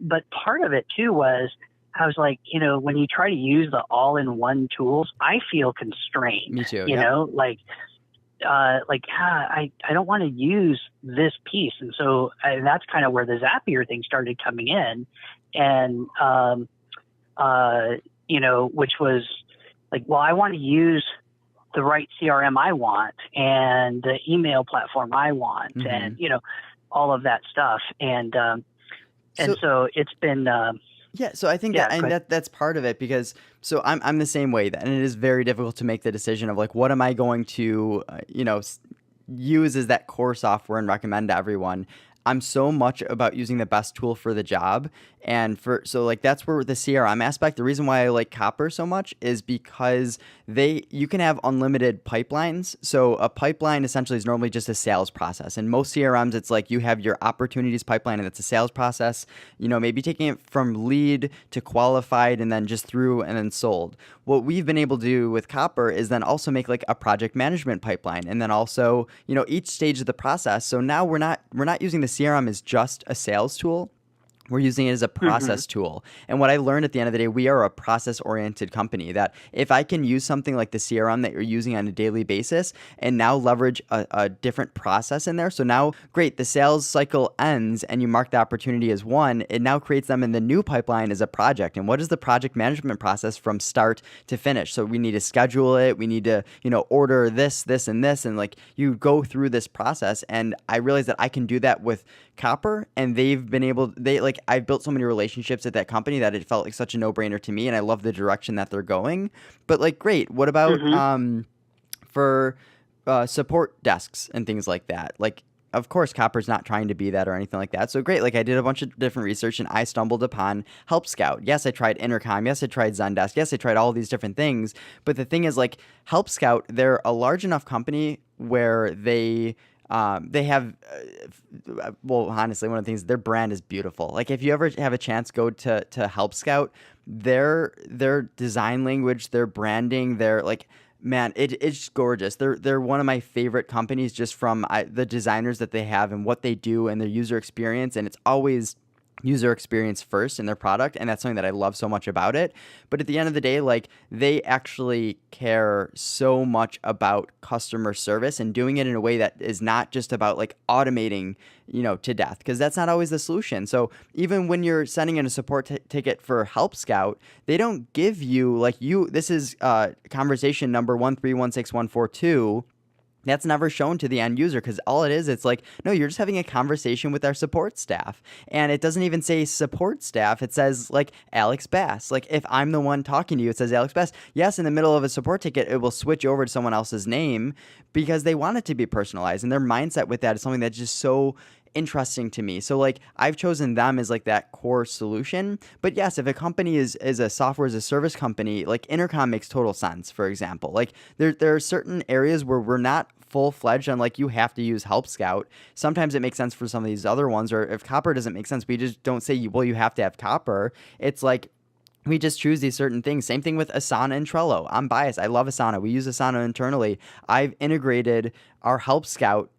but part of it too was, I was like, when you try to use the all-in-one tools, I feel constrained. Me too. I don't want to use this piece. And so that's kind of where the Zapier thing started coming in. And, which was like, well, I want to use the right CRM I want and the email platform I want and, all of that stuff. And so it's been, so I think that's part of it because so I'm the same way and it is very difficult to make the decision of like, what am I going to, use as that core software and recommend to everyone. I'm so much about using the best tool for the job. And so that's where the CRM aspect, the reason why I like Copper so much is because you can have unlimited pipelines. So a pipeline essentially is normally just a sales process. And most CRMs, it's like you have your opportunities pipeline and it's a sales process, maybe taking it from lead to qualified and then just through and then sold. What we've been able to do with Copper is then also make like a project management pipeline and then also, each stage of the process. So now we're not using the CRM as just a sales tool. We're using it as a process tool. And what I learned at the end of the day, we are a process-oriented company that if I can use something like the CRM that you're using on a daily basis and now leverage a different process in there. So now, great, the sales cycle ends and you mark the opportunity as one. It now creates them in the new pipeline as a project. And what is the project management process from start to finish? So we need to schedule it. We need to, order this, this, and this. And like you go through this process. And I realized that I can do that with Copper, and I've built so many relationships at that company that it felt like such a no-brainer to me, and I love the direction that they're going. But like, great, what about for support desks and things like that? Like, of course, Copper's not trying to be that or anything like that. So great, like I did a bunch of different research, and I stumbled upon Help Scout. Yes, I tried Intercom. Yes, I tried Zendesk. Yes, I tried all these different things. But the thing is, like, Help Scout, they're a large enough company where they have, honestly, one of the things, their brand is beautiful. Like if you ever have a chance, go to Help Scout, their design language, their branding, their like, man, it's gorgeous. They're one of my favorite companies just from the designers that they have and what they do and their user experience. And it's always user experience first in their product, and that's something that I love so much about it. But at the end of the day, like they actually care so much about customer service and doing it in a way that is not just about like automating, to death, because that's not always the solution. So even when you're sending in a support ticket for Help Scout, they don't give you this is conversation number 1316142. That's never shown to the end user because all it is, it's like, no, you're just having a conversation with our support staff. And it doesn't even say support staff. It says like Alex Bass. Like if I'm the one talking to you, it says Alex Bass. Yes, in the middle of a support ticket, it will switch over to someone else's name because they want it to be personalized. And their mindset with that is something that's just so interesting to me. So like I've chosen them as like that core solution. But yes, if a company is a software as a service company, like Intercom makes total sense, for example. Like there are certain areas where we're not full-fledged on like you have to use Help Scout. Sometimes it makes sense for some of these other ones, or if Copper doesn't make sense, we just don't say, well, you have to have Copper. It's like we just choose these certain things. Same thing with Asana and Trello. I'm biased. I love Asana. We use Asana internally. I've integrated our Help Scout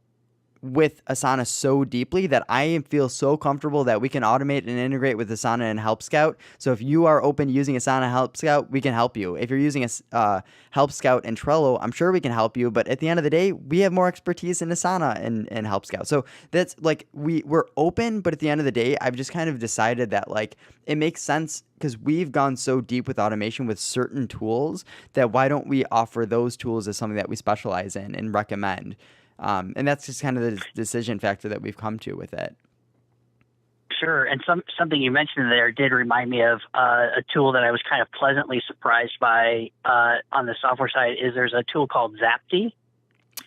with Asana so deeply that I feel so comfortable that we can automate and integrate with Asana and Help Scout. So if you are open to using Asana Help Scout, we can help you. If you're using a Help Scout and Trello, I'm sure we can help you. But at the end of the day, we have more expertise in Asana and Help Scout. So that's like we're open, but at the end of the day, I've just kind of decided that like it makes sense because we've gone so deep with automation with certain tools that why don't we offer those tools as something that we specialize in and recommend. And that's just kind of the decision factor that we've come to with it. Sure. And something you mentioned there did remind me of a tool that I was kind of pleasantly surprised by on the software side is there's a tool called Zapty.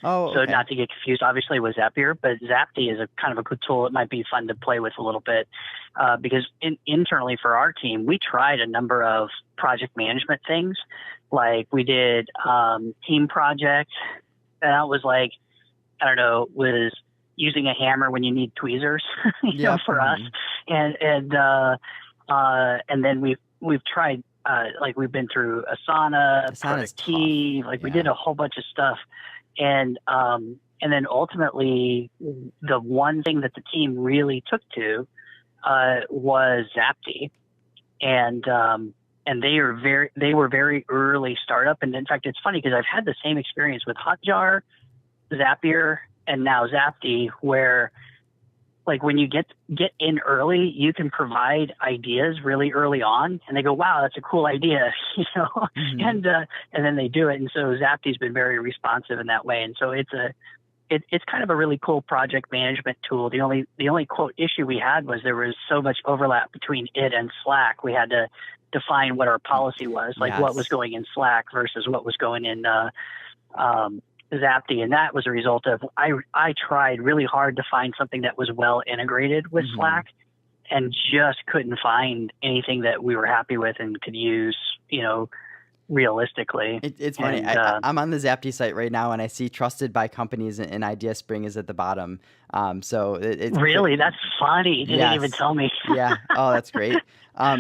Oh, okay. So not to get confused, obviously, with Zapier, but Zapty is a kind of a good tool. It might be fun to play with a little bit because internally for our team, we tried a number of project management things. Like we did team project, and that was like, I don't know, was using a hammer when you need tweezers, for us. And then we've tried, like we've been through Asana, Product Key, like we did a whole bunch of stuff. And then ultimately the one thing that the team really took to, was Zapty. And they were very early startup. And in fact, it's funny because I've had the same experience with Hotjar, Zapier, and now Zapty, where like when you get in early, you can provide ideas really early on, and they go, "Wow, that's a cool idea," and then they do it. And so Zapty's been very responsive in that way, and so it's kind of a really cool project management tool. The only quote issue we had was there was so much overlap between it and Slack. We had to define what our policy was, like what was going in Slack versus what was going in Zapty, and that was a result of I tried really hard to find something that was well integrated with Slack, and just couldn't find anything that we were happy with and could use, realistically. It's funny. I'm on the Zapty site right now, and I see trusted by companies and Idea Spring is at the bottom. So it's really that's funny. You didn't even tell me. Yeah. Oh, that's great.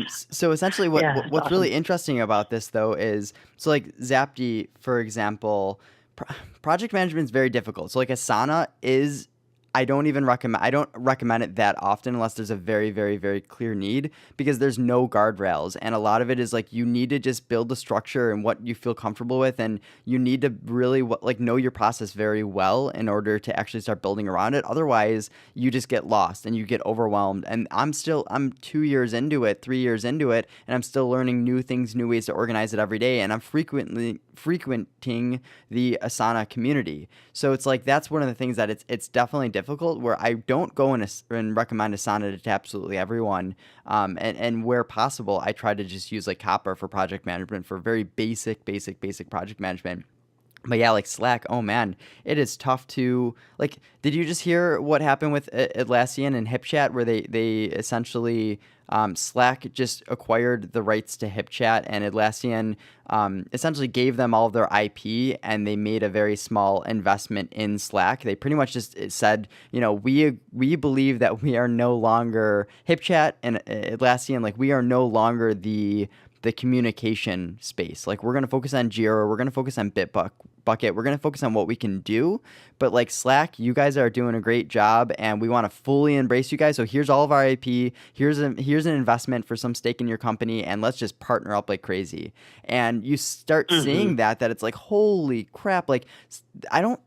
So essentially, what's awesome. really interesting about this though is so like Zapty, for example. Project management is very difficult. So like Asana is, I don't recommend it that often unless there's a very, very, very clear need, because there's no guardrails. And a lot of it is like, you need to just build the structure and what you feel comfortable with. And you need to really know your process very well in order to actually start building around it. Otherwise you just get lost and you get overwhelmed. And I'm 2 years into it, 3 years into it, and I'm still learning new things, new ways to organize it every day. And I'm frequenting the Asana community. So it's like, that's one of the things that it's definitely difficult, where I don't go and recommend Asana to absolutely everyone. And where possible, I try to just use like Copper for project management, for very basic project management. But yeah, like Slack, oh man, it is tough to, like, did you just hear what happened with Atlassian and HipChat, where they essentially, Slack just acquired the rights to HipChat, and Atlassian essentially gave them all of their IP, and they made a very small investment in Slack. They pretty much just said, we believe that we are no longer, HipChat and Atlassian, like, we are no longer the communication space. Like, we're going to focus on Jira, we're going to focus on Bitbucket, we're going to focus on what we can do. But like Slack, you guys are doing a great job, and we want to fully embrace you guys. So here's all of our IP. Here's an investment for some stake in your company, and let's just partner up like crazy. And you start seeing that it's like, holy crap. Like, I don't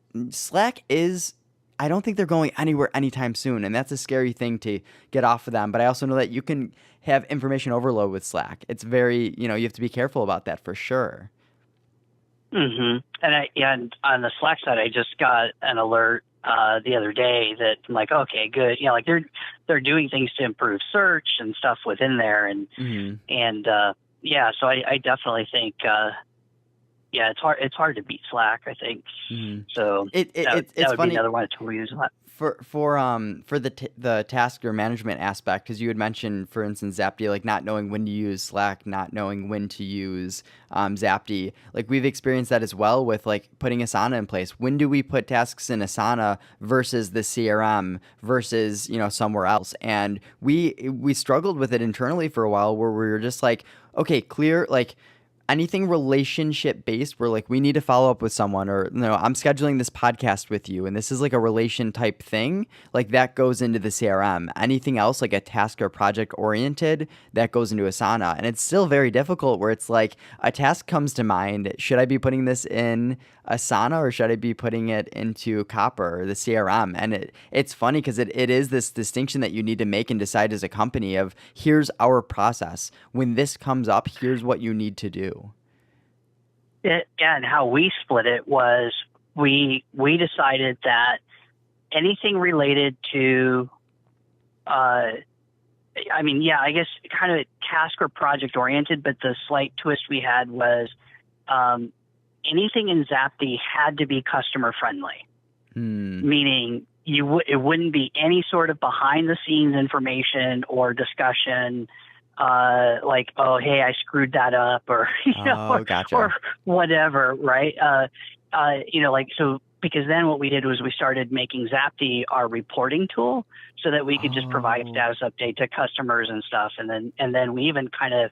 think they're going anywhere anytime soon, and that's a scary thing to get off of them. But I also know that you can have information overload with Slack. It's very, you have to be careful about that for sure. And on the Slack side, I just got an alert the other day that I'm like, okay, good. Like they're doing things to improve search and stuff within there, so I definitely think Yeah, it's hard to beat Slack, I think. Mhm. So that It's would be funny another one tool we use a lot. for the task or management aspect, because you had mentioned, for instance, Zapty, like not knowing when to use Slack, not knowing when to use Zapty. Like we've experienced that as well with like putting Asana in place. When do we put tasks in Asana versus the CRM versus somewhere else? And we struggled with it internally for a while, where we were just like, okay, clear, like anything relationship based where like we need to follow up with someone, or I'm scheduling this podcast with you and this is like a relation type thing, like that goes into the CRM. Anything else like a task or project oriented, that goes into Asana. And it's still very difficult where it's like a task comes to mind, should I be putting this in Asana or should I be putting it into Copper or the CRM? And it's funny because it is this distinction that you need to make and decide as a company of, here's our process. When this comes up, here's what you need to do. And how we split it was we decided that anything related to, I guess kind of task or project oriented, but the slight twist we had was anything in Zapty had to be customer friendly, meaning it wouldn't be any sort of behind the scenes information or discussion. Like, oh, hey, I screwed that up, or Gotcha. or whatever, right? So because then what we did was we started making Zapty our reporting tool, so that we could just provide status update to customers and stuff, and then we even kind of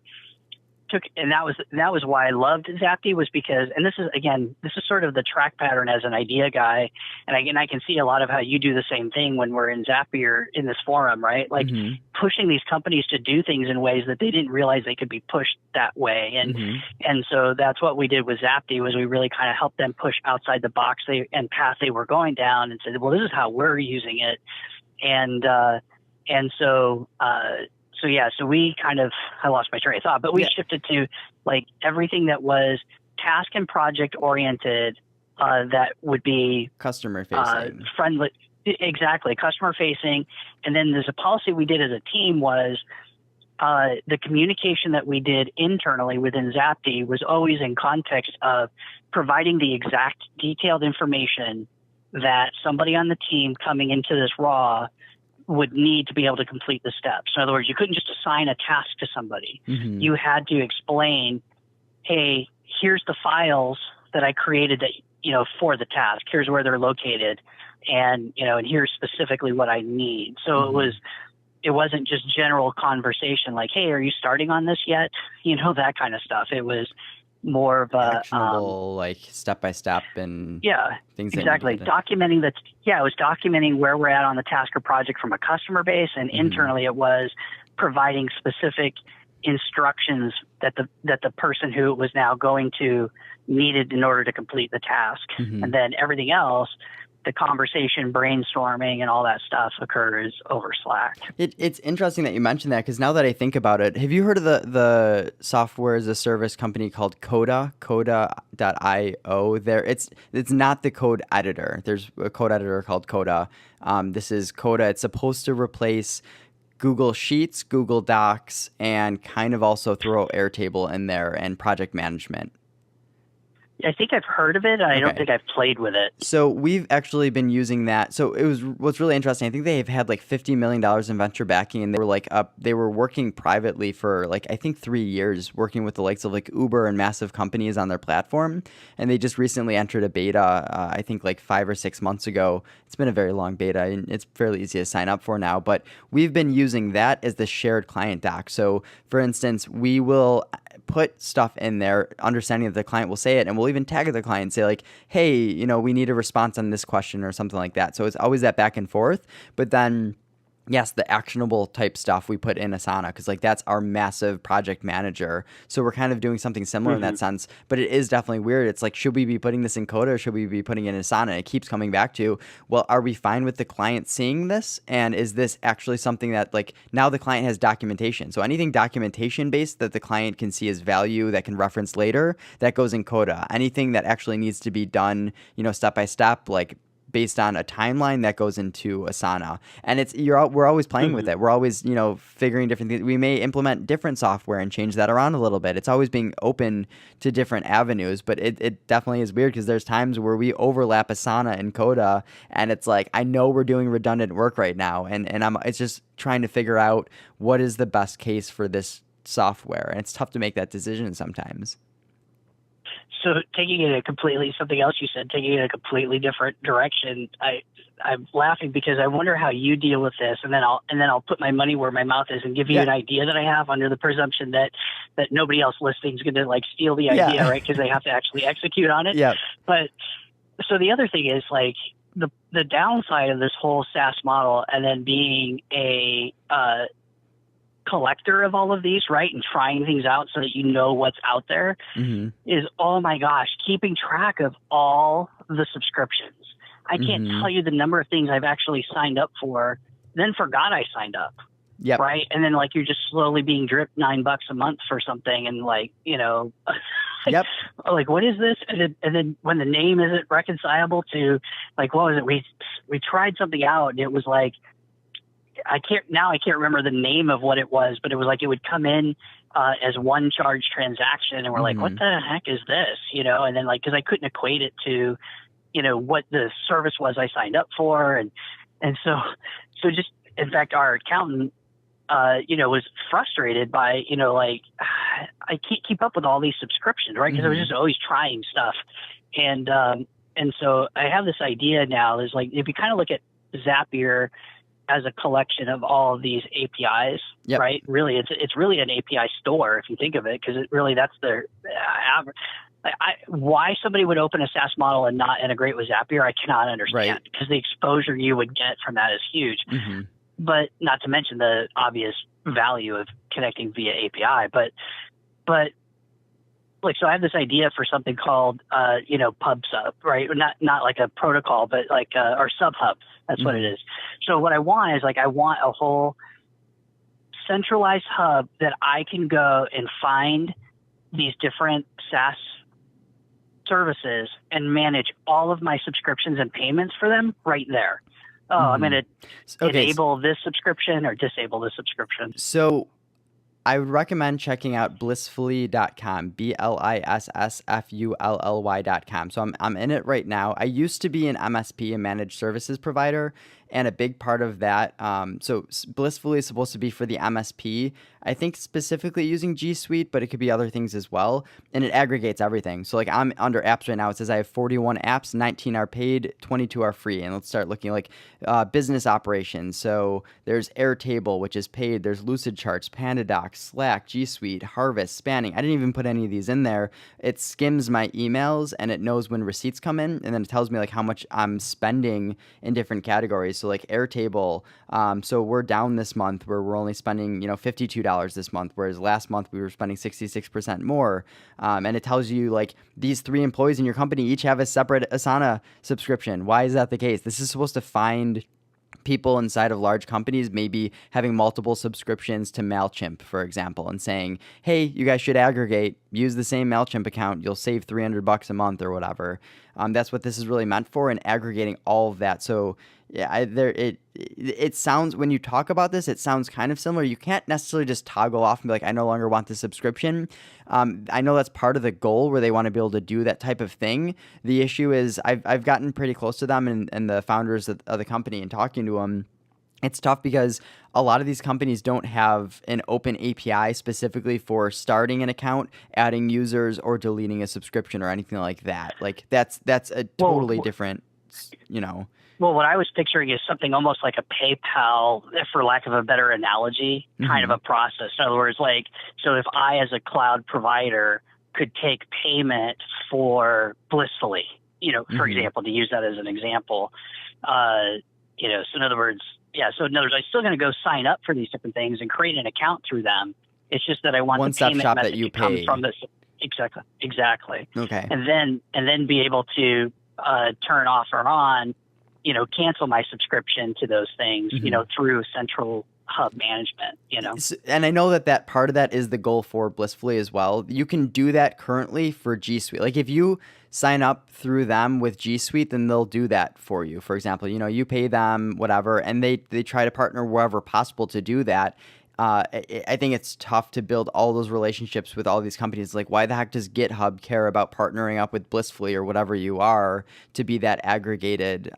took, and that was why I loved Zapty, was because, and this is sort of the track pattern as an idea guy, and I can see a lot of how you do the same thing when we're in Zapty or in this forum, right? Like pushing these companies to do things in ways that they didn't realize they could be pushed that way, and so that's what we did with Zapty, was we really kind of helped them push outside the box and path they were going down, and said, well, this is how we're using it, So we kind of, I lost my train of thought, but we shifted to like everything that was task and project oriented, that would be customer facing, friendly. Exactly. Customer facing. And then there's a policy we did as a team was, the communication that we did internally within Zapty was always in context of providing the exact detailed information that somebody on the team coming into this raw would need to be able to complete the steps. In other words, you couldn't just assign a task to somebody. You had to explain, hey, here's the files that I created that, for the task. Here's where they're located. And here's specifically what I need. So it wasn't just general conversation like, hey, are you starting on this yet? That kind of stuff. It was more of a actionable, like step by step and things. Exactly. It was documenting where we're at on the task or project from a customer base, and internally it was providing specific instructions that the person who it was now going to needed in order to complete the task. And then everything else, the conversation, brainstorming, and all that stuff occurs over Slack. It's interesting that you mentioned that, because now that I think about it, have you heard of the software as a service company called Coda? Coda.io. It's not the code editor. There's a code editor called Coda. This is Coda. It's supposed to replace Google Sheets, Google Docs, and kind of also throw Airtable in there and project management. I think I've heard of it. I don't think I've played with it. So we've actually been using that. So what's really interesting, I think they've had like $50 million in venture backing, and they were working privately for like, I think 3 years, working with the likes of like Uber and massive companies on their platform. And they just recently entered a beta, I think like 5 or 6 months ago. It's been a very long beta, and it's fairly easy to sign up for now. But we've been using that as the shared client doc. So for instance, we will put stuff in there, understanding that the client will say it, and we'll even tag the client and say like, hey, we need a response on this question or something like that. So it's always that back and forth. But then yes, the actionable type stuff we put in Asana, because like that's our massive project manager. So we're kind of doing something similar in that sense, but it is definitely weird. It's like, should we be putting this in Coda or should we be putting it in Asana? And it keeps coming back to, well, are we fine with the client seeing this? And is this actually something that like, now the client has documentation. So anything documentation based that the client can see as value that can reference later, that goes in Coda. Anything that actually needs to be done, step by step, like based on a timeline that goes into Asana. And we're always playing with it. We're always, figuring different things. We may implement different software and change that around a little bit. It's always being open to different avenues, but it definitely is weird because there's times where we overlap Asana and Coda, and it's like, I know we're doing redundant work right now, and it's just trying to figure out what is the best case for this software. And it's tough to make that decision sometimes. So taking it something else you said, taking it a completely different direction, I'm laughing because I wonder how you deal with this, and then I'll put my money where my mouth is and give you an idea that I have under the presumption that nobody else listening is going to like steal the idea, right? Because they have to actually execute on it. Yeah. But so the other thing is like the downside of this whole SaaS model, and then being a collector of all of these, right, and trying things out so that you know what's out there, is, oh my gosh, keeping track of all the subscriptions. I can't tell you the number of things I've actually signed up for, then forgot I signed up. Yep. Right. And then like you're just slowly being dripped $9 a month for something, and like, Yep. like what is this? And then when the name isn't reconcilable to, like, what was it? We tried something out, and it was like, I can't remember the name of what it was, but it was like it would come in as one charge transaction, and we're like, what the heck is this? And then like, because I couldn't equate it to, what the service was I signed up for, and so just, in fact, our accountant, was frustrated by, like, I can't keep up with all these subscriptions, right? Because I was just always trying stuff, and so I have this idea now. Is like, if you kind of look at Zapier as a collection of all of these APIs, right? Really, it's really an API store if you think of it, because that's their average. Why somebody would open a SaaS model and not integrate with Zapier, I cannot understand, because the exposure you would get from that is huge. But not to mention the obvious value of connecting via API. But like, so I have this idea for something called, PubSub, right? Not like a protocol, but like, or SubHub. That's what it is. So what I want is like, I want a whole centralized hub that I can go and find these different SaaS services and manage all of my subscriptions and payments for them right there. I'm going to enable this subscription or disable this subscription. So I would recommend checking out blissfully.com, BLISSFULLY.com. So I'm in it right now. I used to be an MSP, a managed services provider, and a big part of that, so Blissfully is supposed to be for the MSP, I think specifically using G Suite, but it could be other things as well, and it aggregates everything. So like, I'm under apps right now. It says I have 41 apps, 19 are paid, 22 are free. And let's start looking like business operations. So there's Airtable, which is paid. There's Lucidcharts, PandaDoc, Slack, G Suite, Harvest, Spanning. I didn't even put any of these in there. It skims my emails, and it knows when receipts come in, and then it tells me like how much I'm spending in different categories. So like Airtable, so we're down this month where we're only spending, $52 this month, whereas last month we were spending 66% more. And it tells you like these 3 employees in your company each have a separate Asana subscription. Why is that the case? This is supposed to find people inside of large companies maybe having multiple subscriptions to MailChimp, for example, and saying, hey, you guys should aggregate, use the same MailChimp account, you'll save $300 a month or whatever. That's what this is really meant for, and aggregating all of that. So yeah, it sounds, when you talk about this, it sounds kind of similar. You can't necessarily just toggle off and be like, I no longer want the subscription. I know that's part of the goal where they want to be able to do that type of thing. The issue is I've gotten pretty close to them and the founders of the company, and talking to them. It's tough because a lot of these companies don't have an open API specifically for starting an account, adding users, or deleting a subscription or anything like that. Like that's a totally different, Well, what I was picturing is something almost like a PayPal, for lack of a better analogy, kind of a process. In other words, like, so if I, as a cloud provider, could take payment for Blissfully, for example, to use that as an example, so in other words, I'm still going to go sign up for these different things and create an account through them. It's just that I want the payment shop method that you to come pay from this. Exactly. Okay. And then be able to turn off or on, cancel my subscription to those things, through a central hub management, And I know that part of that is the goal for Blissfully as well. You can do that currently for G Suite. Like if you sign up through them with G Suite, then they'll do that for you. For example, you pay them whatever, and they try to partner wherever possible to do that. I think it's tough to build all those relationships with all these companies. Like, why the heck does GitHub care about partnering up with Blissfully or whatever you are to be that aggregated,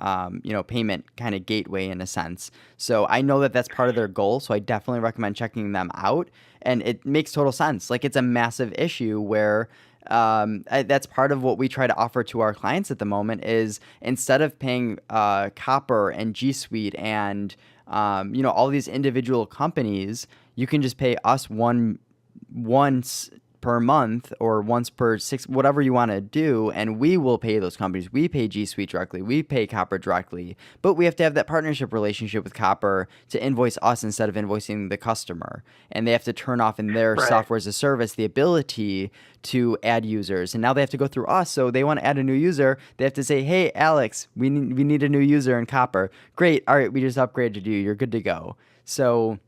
payment kind of gateway in a sense? So I know that that's part of their goal. So I definitely recommend checking them out. And it makes total sense. Like, it's a massive issue where that's part of what we try to offer to our clients at the moment is instead of paying Copper and G Suite and all these individual companies, you can just pay us once per month or once per 6, whatever you want to do, and we will pay those companies. We pay G Suite directly, we pay Copper directly, but we have to have that partnership relationship with Copper to invoice us instead of invoicing the customer. And they have to turn off in their software as a service the ability to add users, and now they have to go through us. So they want to add a new user, they have to say, hey Alex, we need a new user in Copper. Great, all right, we just upgraded you, you're good to go. So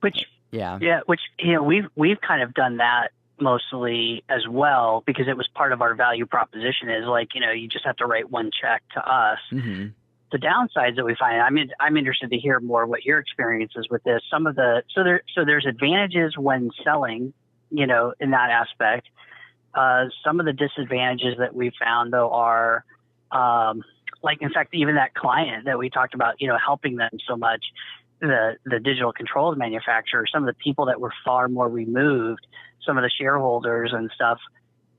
which we've kind of done that mostly as well, because it was part of our value proposition is like, you just have to write one check to us. Mm-hmm. The downsides that we find, I'm interested to hear more what your experience is with this. So there's advantages when selling, in that aspect. Some of the disadvantages that we found though are, like in fact, even that client that we talked about, helping them so much, the digital controls manufacturer, some of the people that were far more removed, some of the shareholders and stuff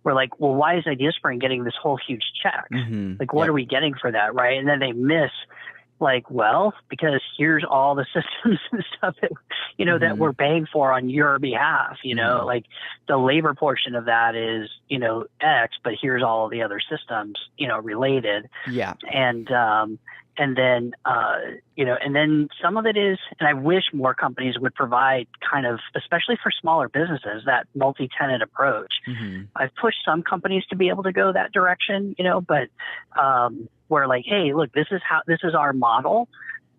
were like, well, why is IdeaSpring getting this whole huge check? Mm-hmm. Like, what are we getting for that? Right. And then they miss like, well, because here's all the systems and stuff that, that we're paying for on your behalf, like the labor portion of that is, X, but here's all of the other systems, related. Yeah. And then, and then some of it is, and I wish more companies would provide kind of, especially for smaller businesses, that multi-tenant approach. Mm-hmm. I've pushed some companies to be able to go that direction, but we're like, hey, look, this is our model.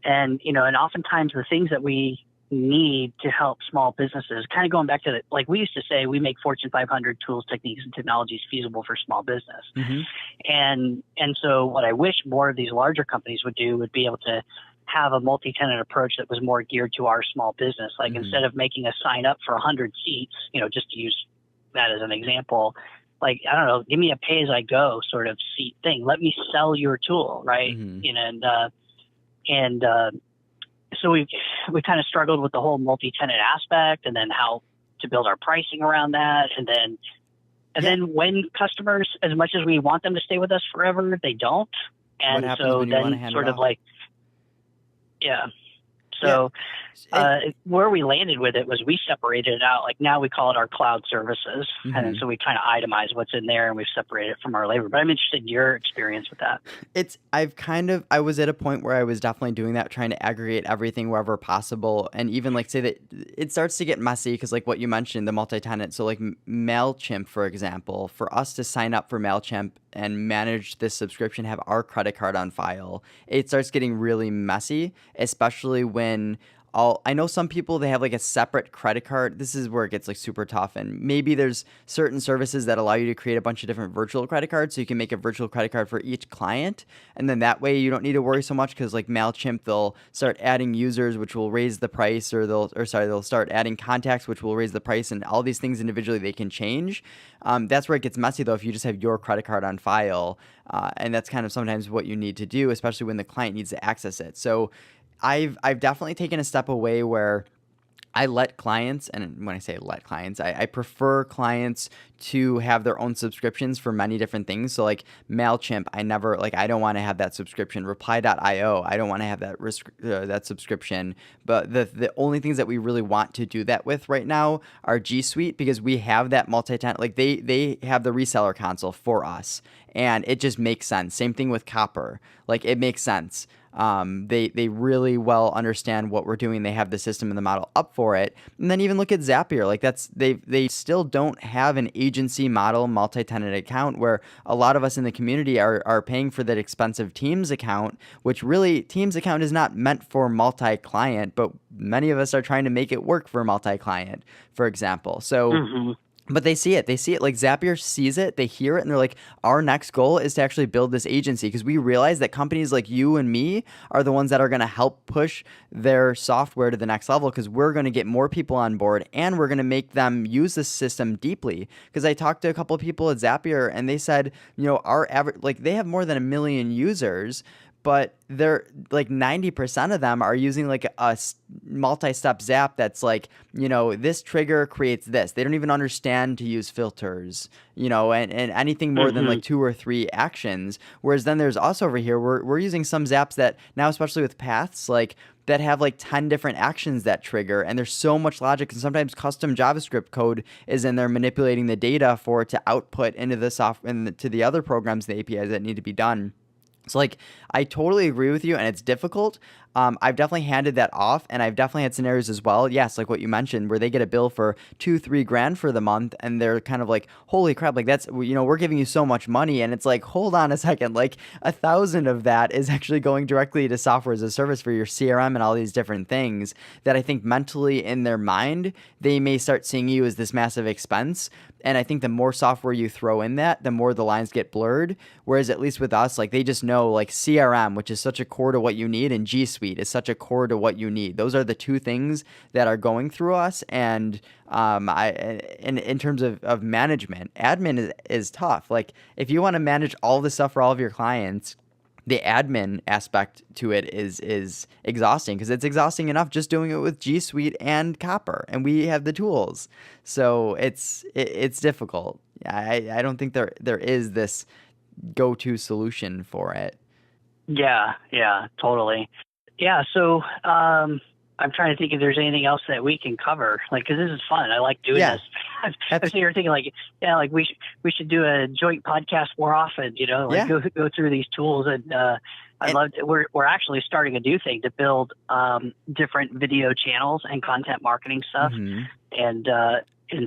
And, and oftentimes the things that we need to help small businesses, kind of going back to like we used to say, we make Fortune 500 tools, techniques, and technologies feasible for small business. Mm-hmm. And so what I wish more of these larger companies would do would be able to have a multi-tenant approach that was more geared to our small business. Like instead of making a sign up for 100 seats, just to use that as an example, like, I don't know, give me a pay as I go sort of seat thing. Let me sell your tool. Right. Mm-hmm. So we kind of struggled with the whole multi-tenant aspect, and then how to build our pricing around that. And then when customers, as much as we want them to stay with us forever, they don't. And so then sort of like, yeah. So where we landed with it was we separated it out. Like now we call it our cloud services. Mm-hmm. And so we kind of itemize what's in there and we've separated it from our labor. But I'm interested in your experience with that. I was at a point where I was definitely doing that, trying to aggregate everything wherever possible. And even like say that it starts to get messy because like what you mentioned, the multi-tenant. So like MailChimp, for example, for us to sign up for MailChimp and manage this subscription, have our credit card on file, it starts getting really messy, especially when I know some people, they have like a separate credit card. This is where it gets like super tough. And maybe there's certain services that allow you to create a bunch of different virtual credit cards. So you can make a virtual credit card for each client. And then that way you don't need to worry so much because like MailChimp, they'll start adding users, which will raise the price, or they'll start adding contacts, which will raise the price, and all these things individually they can change. That's where it gets messy though, if you just have your credit card on file. And that's kind of sometimes what you need to do, especially when the client needs to access it. So I've definitely taken a step away where I let clients, and when I say let clients, I prefer clients to have their own subscriptions for many different things. So like MailChimp, I don't want to have that subscription. Reply.io, I don't want to have that subscription. But the only things that we really want to do that with right now are G Suite, because we have that multi-tenant, like they have the reseller console for us. and it just makes sense. Same thing with copper. Like, it makes sense. They really well understand what we're doing. They have the system and the model up for it. And then even look at Zapier. Like, they still don't have an agency model multi-tenant account, where a lot of us in the community are paying for that expensive Teams account, which really Teams account is not meant for multi-client, but many of us are trying to make it work for multi-client, for example. So but they see it. They see it. Like, Zapier sees it. They hear it, and they're like, our next goal is to actually build this agency, because we realize that companies like you and me are the ones that are going to help push their software to the next level, because we're going to get more people on board, and we're going to make them use this system deeply. Because I talked to a couple of people at Zapier, and they said, our average, like, they have more than 1 million users, but they're like 90% of them are using like a multi-step zap that's like, this trigger creates this. They don't even understand to use filters, and anything more than like 2 or 3 actions. Whereas then there's us over here, we're using some zaps that now, especially with paths, like, that have like 10 different actions that trigger, and there's so much logic, and sometimes custom JavaScript code is in there manipulating the data for it to output into the software and to the other programs, the APIs that need to be done. So, like, I totally agree with you, and it's difficult. I've definitely handed that off, and I've definitely had scenarios as well. Yes, like what you mentioned, where they get a bill for $2-3 grand for the month, and they're kind of like, holy crap, like, that's, we're giving you so much money. And it's like, hold on a second, like 1,000 of that is actually going directly to software as a service for your CRM and all these different things that I think mentally in their mind, they may start seeing you as this massive expense. And I think the more software you throw in that, the more the lines get blurred. Whereas at least with us, like, they just know, like, CRM, which is such a core to what you need, and G Suite is such a core to what you need. Those are the 2 things that are going through us. And in terms of management, admin is tough. Like, if you want to manage all this stuff for all of your clients, the admin aspect to it is exhausting, because it's exhausting enough just doing it with G Suite and Copper, and we have the tools. So it's difficult. I don't think there is this go-to solution for it. Yeah, totally. Yeah, so I'm trying to think if there's anything else that we can cover, like, because this is fun. I like doing this. I'm sitting here thinking, like, like we should do a joint podcast more often. Go through these tools, and I love. We're actually starting a new thing to build different video channels and content marketing stuff, and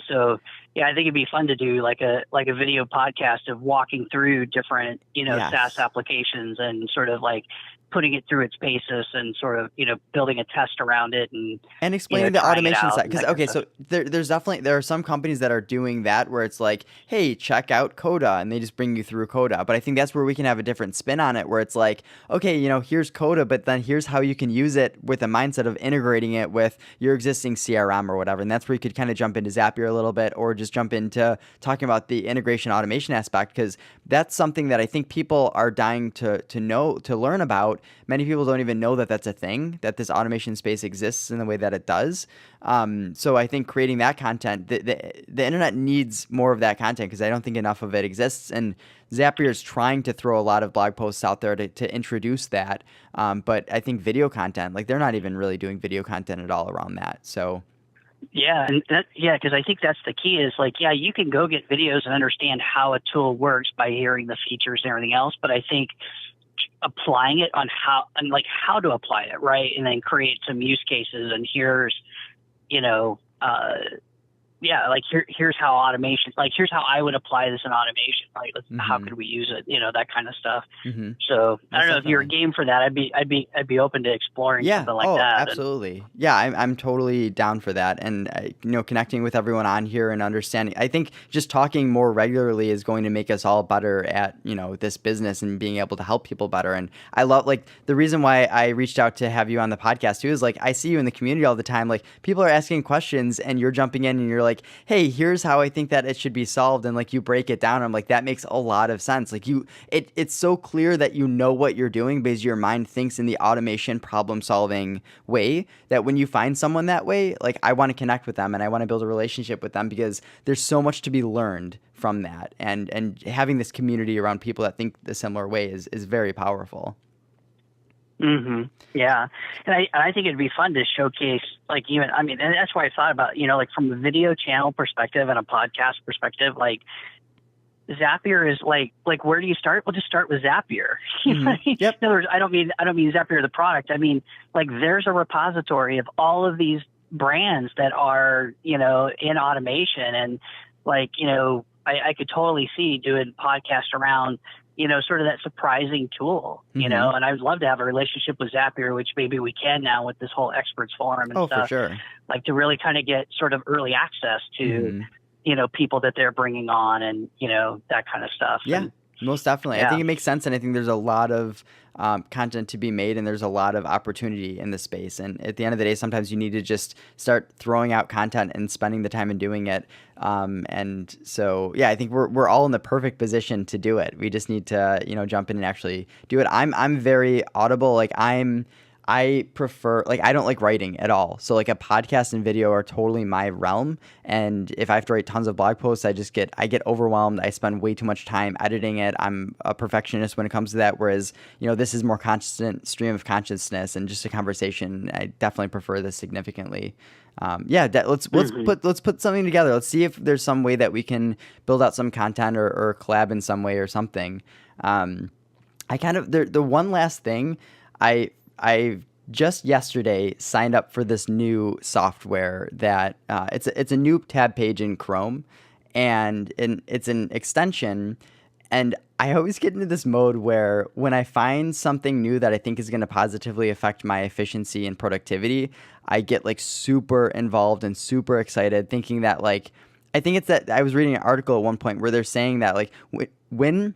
so I think it'd be fun to do like a video podcast of walking through different SaaS applications, and sort of like putting it through its paces, and sort of building a test around it, and explaining the automation side. Because so there are some companies that are doing that, where it's like, hey, check out Coda, and they just bring you through Coda. But I think that's where we can have a different spin on it, where it's like, okay, here's Coda, but then here's how you can use it with a mindset of integrating it with your existing CRM or whatever. And that's where you could kind of jump into Zapier a little bit, or just jump into talking about the integration automation aspect, because that's something that I think people are dying to learn about. Many people don't even know that that's a thing, that this automation space exists in the way that it does. So I think creating that content, the internet needs more of that content, because I don't think enough of it exists. And Zapier is trying to throw a lot of blog posts out there to introduce that. But I think video content, like, they're not even really doing video content at all around that. So. Yeah, and because I think that's the key is, like, you can go get videos and understand how a tool works by hearing the features and everything else. But I think applying it on how to apply it, right, and then create some use cases, and here's here's how automation, like, here's how I would apply this in automation, like, how could we use it, that kind of stuff. So I don't know if you're a game for that. I'd be open to exploring something like that. Absolutely. I'm totally down for that. And connecting with everyone on here and understanding, I think just talking more regularly is going to make us all better at this business and being able to help people better. And I love, like, the reason why I reached out to have you on the podcast too is, like, I see you in the community all the time. Like, people are asking questions, and you're jumping in, and you're like, hey, here's how I think that it should be solved, and, like, you break it down. I'm like, that makes a lot of sense. Like, it's so clear that you know what you're doing, because your mind thinks in the automation problem solving way, that when you find someone that way, like, I want to connect with them, and I want to build a relationship with them, because there's so much to be learned from that, and having this community around people that think the similar way is very powerful. Yeah. And I think it'd be fun to showcase, like, and that's why I thought about, like, from a video channel perspective and a podcast perspective, like, Zapier is like where do you start? Well, just start with Zapier. Yep. In other words, I don't mean Zapier the product. I mean, like, there's a repository of all of these brands that are, in automation, and like, I could totally see doing podcast around, sort of that surprising tool, and I would love to have a relationship with Zapier, which maybe we can now with this whole experts forum and stuff. For sure. Like, to really kind of get sort of early access to, people that they're bringing on, and, that kind of stuff. Yeah, most definitely. Yeah. I think it makes sense. And I think there's a lot of content to be made, and there's a lot of opportunity in the space. And at the end of the day, sometimes you need to just start throwing out content and spending the time and doing it. And so, yeah, I think we're all in the perfect position to do it. We just need to, jump in and actually do it. I'm very audible. Like, I prefer, like, I don't like writing at all. So like a podcast and video are totally my realm. And if I have to write tons of blog posts, I get overwhelmed. I spend way too much time editing it. I'm a perfectionist when it comes to that. Whereas, this is more constant stream of consciousness and just a conversation. I definitely prefer this significantly. Let's put something together. Let's see if there's some way that we can build out some content or collab in some way or something. The one last thing, I just yesterday signed up for this new software that it's a new tab page in Chrome, and it's an extension. And I always get into this mode where when I find something new that I think is going to positively affect my efficiency and productivity, I get like super involved and super excited, thinking that like, I think it's that I was reading an article at one point where they're saying that like when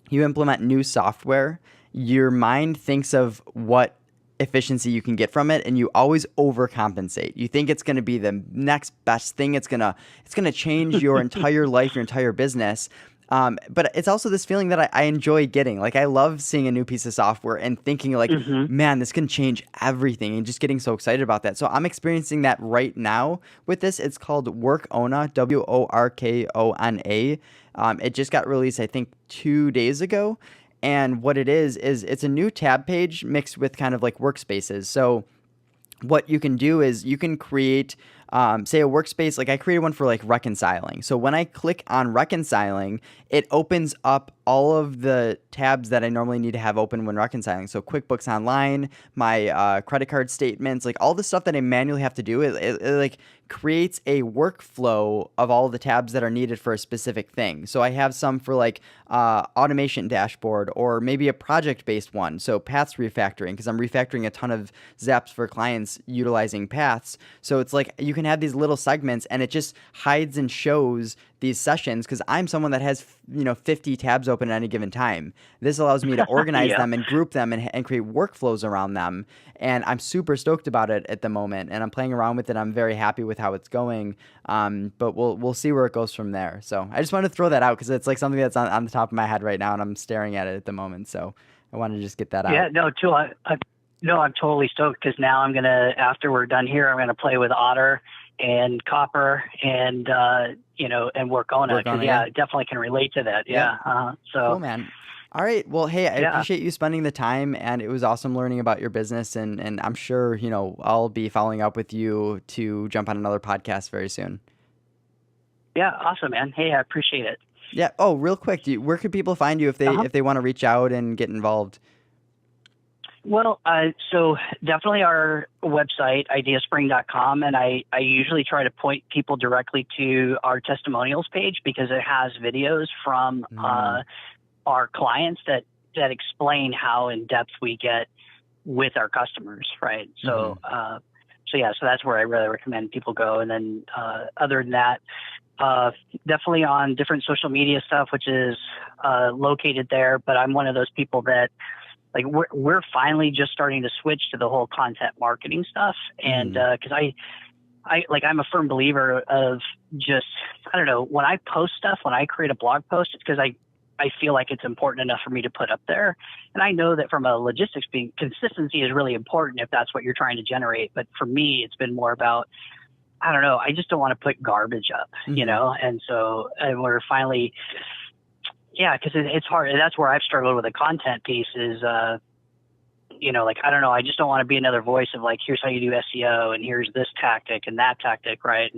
you implement new software, your mind thinks of what efficiency you can get from it, and you always overcompensate. You think it's going to be the next best thing. It's going to change your entire life, your entire business. But it's also this feeling that I enjoy getting. Like, I love seeing a new piece of software and thinking like, man, this can change everything, and just getting so excited about that. So I'm experiencing that right now with this. It's called Workona, Workona. It just got released, I think, 2 days ago. And what it is it's a new tab page mixed with kind of like workspaces. So what you can do is you can create, say, a workspace. Like, I created one for like reconciling. So when I click on reconciling, it opens up all of the tabs that I normally need to have open when reconciling. So QuickBooks Online, my credit card statements, like all the stuff that I manually have to do, it like creates a workflow of all the tabs that are needed for a specific thing. So I have some for like automation dashboard, or maybe a project-based one. So paths refactoring, because I'm refactoring a ton of Zaps for clients utilizing paths. So it's like you can have these little segments, and it just hides and shows these sessions, because I'm someone that has 50 tabs open at any given time. This allows me to organize them and group them and create workflows around them. And I'm super stoked about it at the moment, and I'm playing around with it. I'm very happy with how it's going. But we'll see where it goes from there. So I just wanted to throw that out because it's like something that's on the top of my head right now, and I'm staring at it at the moment. So I wanted to just get that out. Yeah, no, too. I'm totally stoked, because now I'm gonna, after we're done here, I'm gonna play with Otter and Copper and and Workona, because I definitely can relate to that. So cool, man. All right. Well, hey, I appreciate you spending the time, and it was awesome learning about your business, and I'm sure I'll be following up with you to jump on another podcast very soon. Yeah, awesome, man. Hey, I appreciate it. Yeah. Oh, real quick, where could people find you if they want to reach out and get involved? Well, so definitely our website, ideaspring.com, and I usually try to point people directly to our testimonials page, because it has videos from our clients that explain how in depth we get with our customers, right? So, so that's where I really recommend people go. And then other than that, definitely on different social media stuff, which is located there. But I'm one of those people that, like, we're finally just starting to switch to the whole content marketing stuff. And because I'm a firm believer of just, I don't know, when I post stuff, when I create a blog post, it's because I feel like it's important enough for me to put up there. And I know that from a logistics being, consistency is really important if that's what you're trying to generate. But for me, it's been more about, I don't know, I just don't want to put garbage up, And so we're finally, because it's hard. That's where I've struggled with the content piece is, like, I don't know, I just don't want to be another voice of like, here's how you do SEO, and here's this tactic and that tactic, right?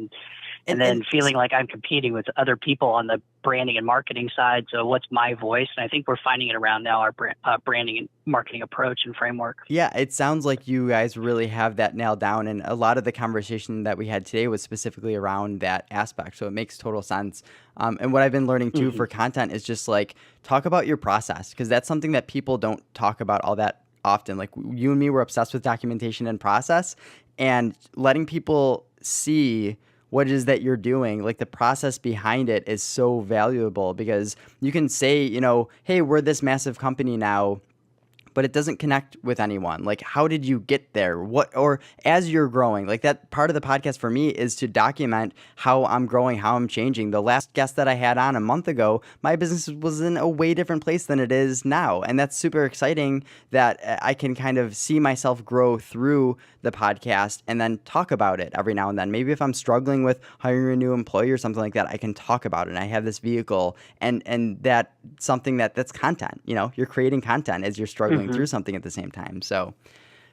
and then feeling like I'm competing with other people on the branding and marketing side. So what's my voice? And I think we're finding it around now, our branding and marketing approach and framework. Yeah, it sounds like you guys really have that nailed down. And a lot of the conversation that we had today was specifically around that aspect. So it makes total sense. And what I've been learning too for content is just like talk about your process, because that's something that people don't talk about all that often. Like you and me were obsessed with documentation and process, and letting people see what it is that you're doing, like the process behind it is so valuable, because you can say, you know, hey, we're this massive company now, but it doesn't connect with anyone. Like, how did you get there? What, or as you're growing, like that part of the podcast for me is to document how I'm growing, how I'm changing. The last guest that I had on a month ago, my business was in a way different place than it is now. And that's super exciting that I can kind of see myself grow through the podcast and then talk about it every now and then. Maybe if I'm struggling with hiring a new employee or something like that, I can talk about it. And I have this vehicle, and that's something that's content. You know, you're creating content as you're struggling through something at the same time. So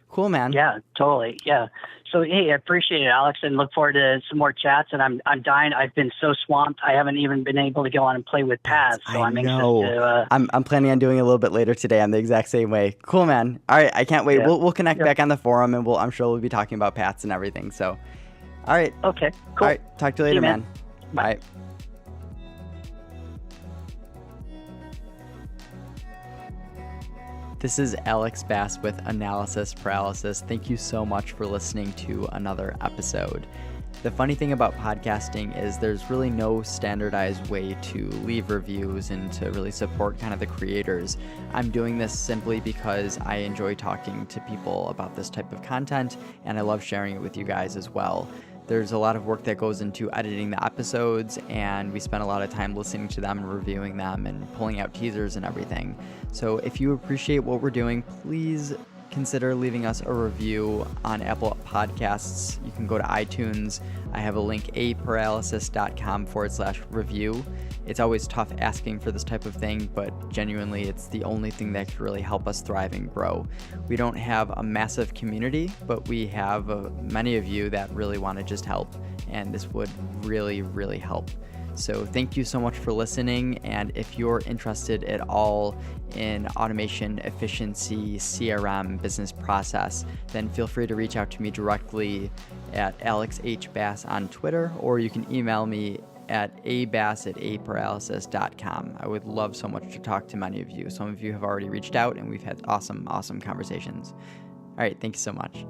cool, man. Yeah, totally. Yeah. So, hey, I appreciate it, Alex, and look forward to some more chats. And I'm dying. I've been so swamped. I haven't even been able to go on and play with paths. So I'm anxious to. I'm planning on doing it a little bit later today. I'm the exact same way. Cool, man. All right. I can't wait. Yeah. We'll connect back on the forum, and I'm sure we'll be talking about paths and everything. So, all right. Okay, cool. All right. Talk to you later, man. Bye. This is Alex Bass with Analysis Paralysis. Thank you so much for listening to another episode. The funny thing about podcasting is there's really no standardized way to leave reviews and to really support kind of the creators. I'm doing this simply because I enjoy talking to people about this type of content, and I love sharing it with you guys as well. There's a lot of work that goes into editing the episodes, and we spend a lot of time listening to them and reviewing them and pulling out teasers and everything. So if you appreciate what we're doing, please consider leaving us a review on Apple Podcasts. You can go to iTunes. I have a link, aparalysis.com/review. It's always tough asking for this type of thing, but genuinely, it's the only thing that could really help us thrive and grow. We don't have a massive community, but we have many of you that really want to just help, and this would really, really help. So thank you so much for listening, and if you're interested at all in automation, efficiency, CRM, business process, then feel free to reach out to me directly at Alex H. Bass on Twitter, or you can email me at abass@aparalysis.com. I would love so much to talk to many of you. Some of you have already reached out, and we've had awesome conversations. All right, thank you so much.